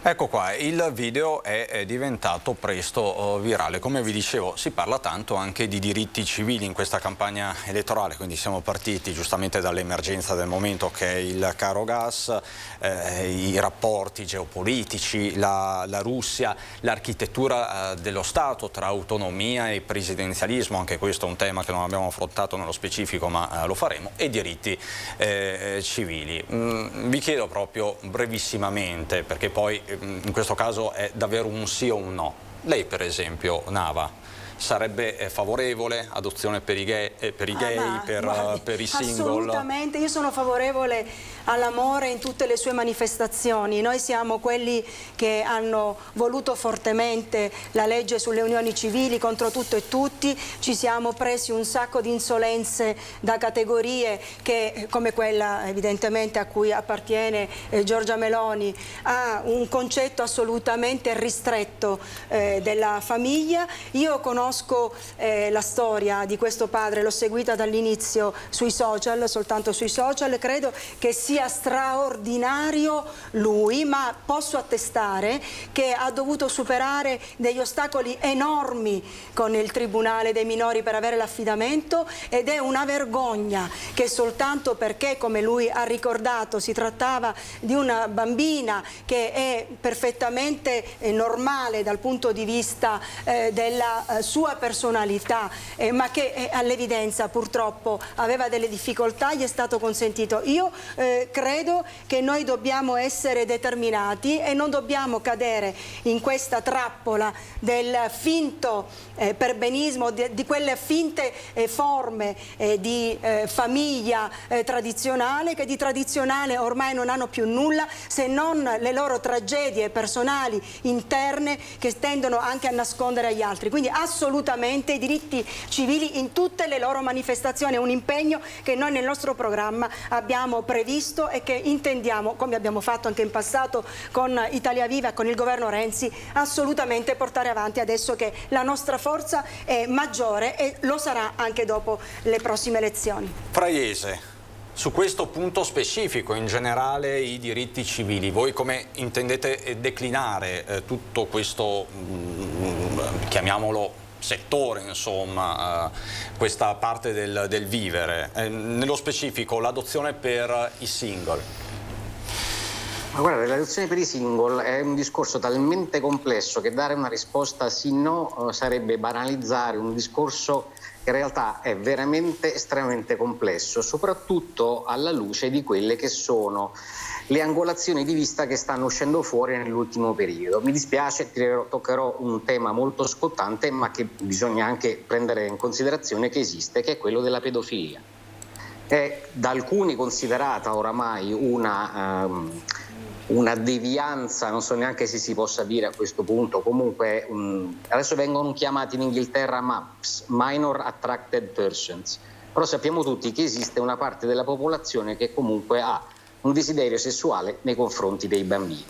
Ecco qua, il video è diventato presto virale. Come vi dicevo, si parla tanto anche di diritti civili in questa campagna elettorale, quindi siamo partiti giustamente dall'emergenza del momento che è il caro gas, i rapporti geopolitici, la Russia, l'architettura dello Stato tra autonomia e presidenzialismo, anche questo è un tema che non abbiamo affrontato nello specifico ma lo faremo, e diritti civili. Vi chiedo proprio brevissimamente, perché poi in questo caso è davvero un sì o un no. Lei per esempio, Nava, sarebbe favorevole adozione per i gay, per i single? Assolutamente, io sono favorevole all'amore in tutte le sue manifestazioni. Noi siamo quelli che hanno voluto fortemente la legge sulle unioni civili contro tutto e tutti, ci siamo presi un sacco di insolenze da categorie che, come quella evidentemente a cui appartiene Giorgia Meloni, ha un concetto assolutamente ristretto della famiglia. Io conosco la storia di questo padre, l'ho seguita dall'inizio sui social, soltanto sui social, credo che sia straordinario lui, ma posso attestare che ha dovuto superare degli ostacoli enormi con il Tribunale dei minori per avere l'affidamento, ed è una vergogna che soltanto perché, come lui ha ricordato, si trattava di una bambina che è perfettamente normale dal punto di vista della sua personalità, ma che all'evidenza purtroppo aveva delle difficoltà, gli è stato consentito. Io credo che noi dobbiamo essere determinati e non dobbiamo cadere in questa trappola del finto perbenismo, di quelle finte forme di famiglia tradizionale, che di tradizionale ormai non hanno più nulla se non le loro tragedie personali interne che tendono anche a nascondere agli altri. Quindi assolutamente i diritti civili in tutte le loro manifestazioni è un impegno che noi nel nostro programma abbiamo previsto e che intendiamo, come abbiamo fatto anche in passato con Italia Viva e con il governo Renzi, assolutamente portare avanti adesso che la nostra forza è maggiore e lo sarà anche dopo le prossime elezioni. Fraiese, su questo punto specifico, in generale i diritti civili, voi come intendete declinare tutto questo, chiamiamolo settore, insomma, questa parte del vivere, nello specifico l'adozione per i single? Ma guarda, l'adozione per i single è un discorso talmente complesso che dare una risposta sì-no sarebbe banalizzare un discorso che in realtà è veramente estremamente complesso, soprattutto alla luce di quelle che sono le angolazioni di vista che stanno uscendo fuori nell'ultimo periodo. Mi dispiace, toccherò un tema molto scottante, ma che bisogna anche prendere in considerazione che esiste, che è quello della pedofilia. È da alcuni considerata oramai una devianza, non so neanche se si possa dire a questo punto, comunque adesso vengono chiamati in Inghilterra MAPS, Minor Attracted Persons, però sappiamo tutti che esiste una parte della popolazione che comunque ha un desiderio sessuale nei confronti dei bambini.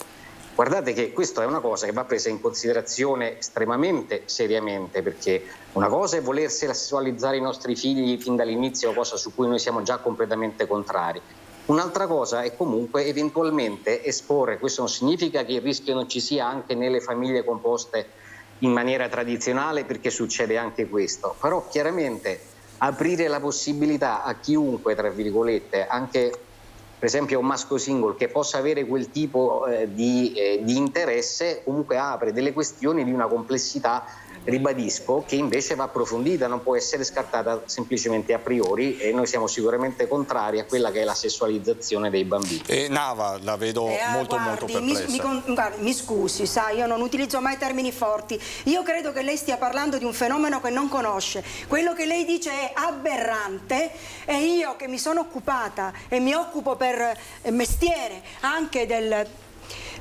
Guardate che questa è una cosa che va presa in considerazione estremamente seriamente, perché una cosa è volersi sessualizzare i nostri figli fin dall'inizio, cosa su cui noi siamo già completamente contrari. Un'altra cosa è comunque eventualmente esporre, questo non significa che il rischio non ci sia anche nelle famiglie composte in maniera tradizionale, perché succede anche questo, però chiaramente aprire la possibilità a chiunque, tra virgolette, anche per esempio un maschio single che possa avere quel tipo di interesse, comunque apre delle questioni di una complessità ribadisco che invece va approfondita, non può essere scartata semplicemente a priori, e noi siamo sicuramente contrari a quella che è la sessualizzazione dei bambini. E Nava la vedo molto perplessa. Mi scusi, sai, io non utilizzo mai termini forti. Io credo che lei stia parlando di un fenomeno che non conosce. Quello che lei dice è aberrante, e io che mi sono occupata e mi occupo per mestiere anche del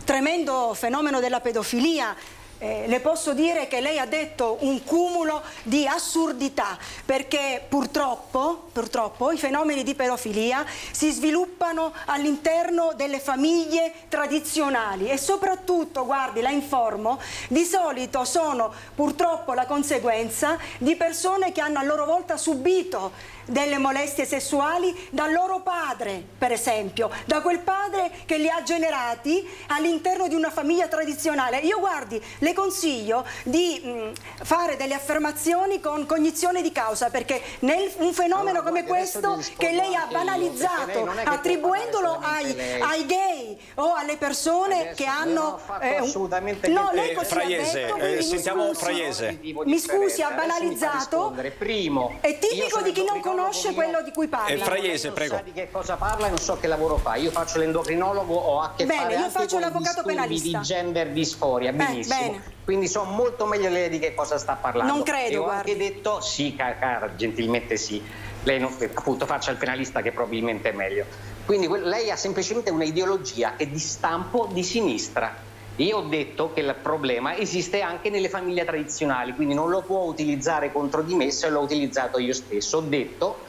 tremendo fenomeno della pedofilia, le posso dire che lei ha detto un cumulo di assurdità, perché purtroppo i fenomeni di pedofilia si sviluppano all'interno delle famiglie tradizionali e soprattutto, guardi, la informo, di solito sono purtroppo la conseguenza di persone che hanno a loro volta subito delle molestie sessuali dal loro padre, per esempio, da quel padre che li ha generati all'interno di una famiglia tradizionale. Io, guardi, le consiglio di fare delle affermazioni con cognizione di causa, perché un fenomeno come questo che lei ha banalizzato, attribuendolo ai gay o alle persone che hanno assolutamente lei così Fraiese, ha detto, sentiamo Fraiese. Mi scusi, ha banalizzato. Primo, è tipico di chi non conosce quello di cui parla. Fraiese, prego. Non sa di che cosa parla e non so che lavoro fa. Io faccio l'endocrinologo, ho a che fare io anche faccio con l'avvocato disturbi penalista. di gender disforia, benissimo. Bene. Quindi so molto meglio lei di che cosa sta parlando. Non credo, e ho guardi. anche detto, sì, cara, gentilmente sì. Lei appunto faccia il penalista, che probabilmente è meglio. Quindi lei ha semplicemente una ideologia che è di stampo di sinistra. Io ho detto che il problema esiste anche nelle famiglie tradizionali, quindi non lo può utilizzare contro di me, se l'ho utilizzato io stesso. Ho detto,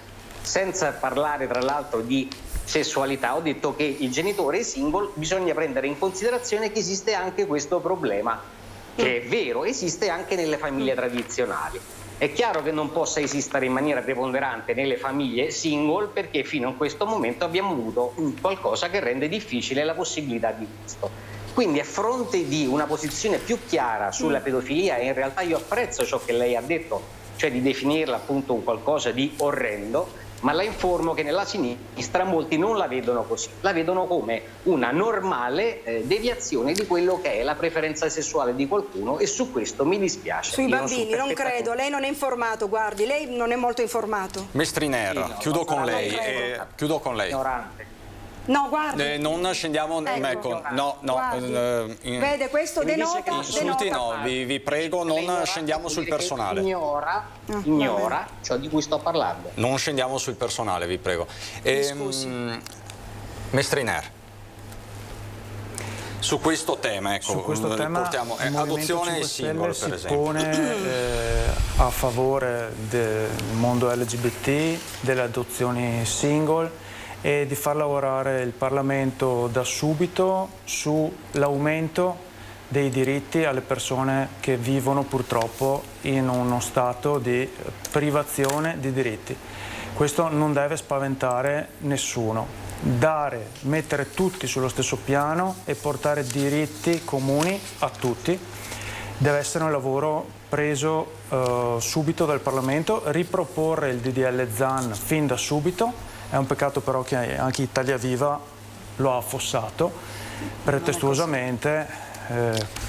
senza parlare tra l'altro di sessualità, ho detto che il genitore single bisogna prendere in considerazione che esiste anche questo problema, che è vero, esiste anche nelle famiglie tradizionali. È chiaro che non possa esistere in maniera preponderante nelle famiglie single, perché fino a questo momento abbiamo avuto qualcosa che rende difficile la possibilità di questo. Quindi, a fronte di una posizione più chiara sulla pedofilia, e in realtà io apprezzo ciò che lei ha detto, cioè di definirla appunto un qualcosa di orrendo, ma la informo che nella sinistra molti non la vedono così, la vedono come una normale deviazione di quello che è la preferenza sessuale di qualcuno, e su questo mi dispiace. Sui bambini non credo, lei non è informato, guardi, lei non è molto informato. Mestriner, chiudo con lei. No, guardi. Non scendiamo, vede, questo denota. Insulti no, vi prego, non scendiamo sul personale. Ignora ciò di cui sto parlando. Non scendiamo sul personale, vi prego. Mestriner. Su questo tema, ecco, su questo tema portiamo adozione single, per esempio. Si pone a favore del mondo LGBT, delle adozioni single, e di far lavorare il Parlamento da subito sull'aumento dei diritti alle persone che vivono purtroppo in uno stato di privazione di diritti. Questo non deve spaventare nessuno. Mettere tutti sullo stesso piano e portare diritti comuni a tutti deve essere un lavoro preso subito dal Parlamento, riproporre il DDL Zan fin da subito. È un peccato però che anche Italia Viva lo ha affossato pretestuosamente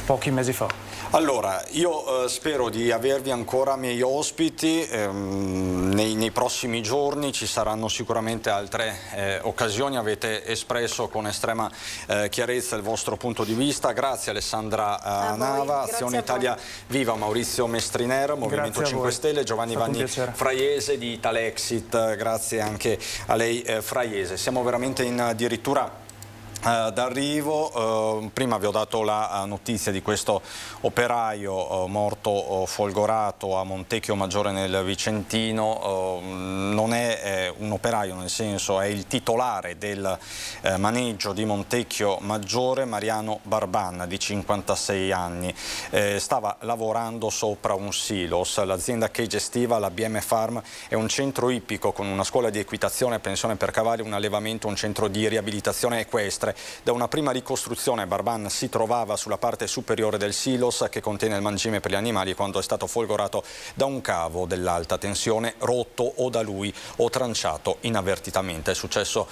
pochi mesi fa. Allora, io spero di avervi ancora miei ospiti, nei prossimi giorni ci saranno sicuramente altre occasioni, avete espresso con estrema chiarezza il vostro punto di vista. Grazie Alessandra Nava, Azione Italia Viva, Maurizio Mestriner, Movimento 5 Stelle, Giovanni Vanni Fraiese di Italexit, grazie anche a lei Fraiese. Siamo veramente in addirittura d'arrivo. Prima vi ho dato la notizia di questo operaio morto folgorato a Montecchio Maggiore nel Vicentino. Non è un operaio, nel senso è il titolare del maneggio di Montecchio Maggiore, Mariano Barban, di 56 anni. Stava lavorando sopra un silos. L'azienda che gestiva, la BM Farm, è un centro ippico con una scuola di equitazione, pensione per cavalli, un allevamento, un centro di riabilitazione equestre. Da una prima ricostruzione Barban si trovava sulla parte superiore del silos che contiene il mangime per gli animali quando è stato folgorato da un cavo dell'alta tensione rotto o da lui o tranciato inavvertitamente. È successo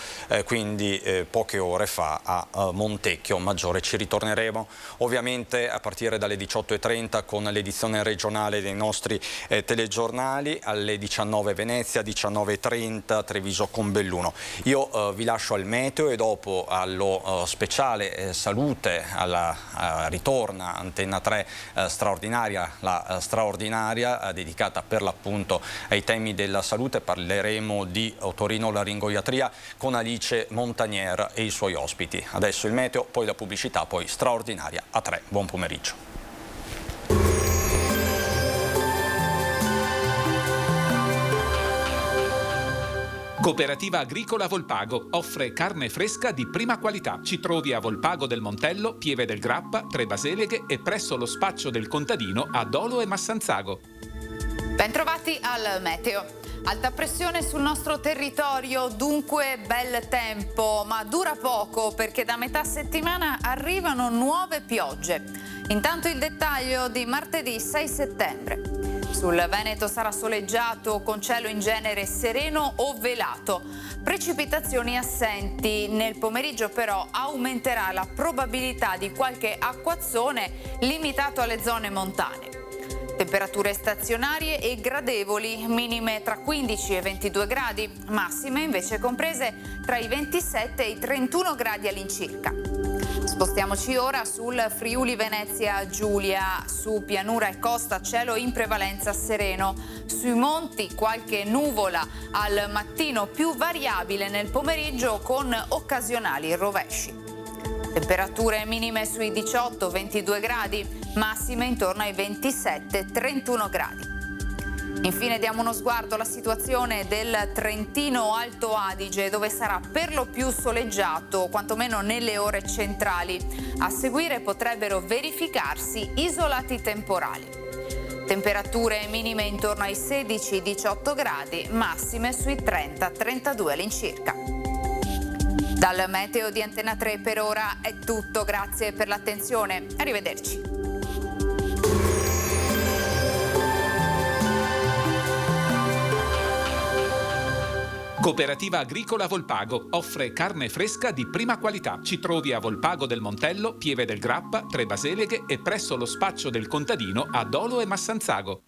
quindi poche ore fa a Montecchio Maggiore. Ci ritorneremo ovviamente a partire dalle 18:30 con l'edizione regionale dei nostri telegiornali, alle 19 Venezia, 19:30 Treviso con Belluno. Io vi lascio al meteo e dopo allo speciale salute, ritorna Antenna 3 straordinaria, la straordinaria dedicata per l'appunto ai temi della salute. Parleremo di otorinolaringoiatria con Alice Montagnier e i suoi ospiti. Adesso il meteo, poi la pubblicità, poi straordinaria a 3. Buon pomeriggio. Cooperativa Agricola Volpago offre carne fresca di prima qualità. Ci trovi a Volpago del Montello, Pieve del Grappa, Tre Baseleghe e presso lo spaccio del contadino a Dolo e Massanzago. Bentrovati al meteo. Alta pressione sul nostro territorio, dunque bel tempo, ma dura poco perché da metà settimana arrivano nuove piogge. Intanto il dettaglio di martedì 6 settembre. Sul Veneto sarà soleggiato con cielo in genere sereno o velato. Precipitazioni assenti. Nel pomeriggio però aumenterà la probabilità di qualche acquazzone limitato alle zone montane. Temperature stazionarie e gradevoli, minime tra 15 e 22 gradi, massime invece comprese tra i 27 e i 31 gradi all'incirca. Spostiamoci ora sul Friuli Venezia Giulia, su pianura e costa cielo in prevalenza sereno, sui monti qualche nuvola al mattino più variabile nel pomeriggio con occasionali rovesci. Temperature minime sui 18-22 gradi, massime intorno ai 27-31 gradi. Infine diamo uno sguardo alla situazione del Trentino Alto Adige, dove sarà per lo più soleggiato, quantomeno nelle ore centrali. A seguire potrebbero verificarsi isolati temporali. Temperature minime intorno ai 16-18 gradi, massime sui 30-32 all'incirca. Dal meteo di Antenna 3 per ora è tutto, grazie per l'attenzione, arrivederci. Cooperativa Agricola Volpago offre carne fresca di prima qualità. Ci trovi a Volpago del Montello, Pieve del Grappa, Tre Baseleghe e presso lo spaccio del contadino a Dolo e Massanzago.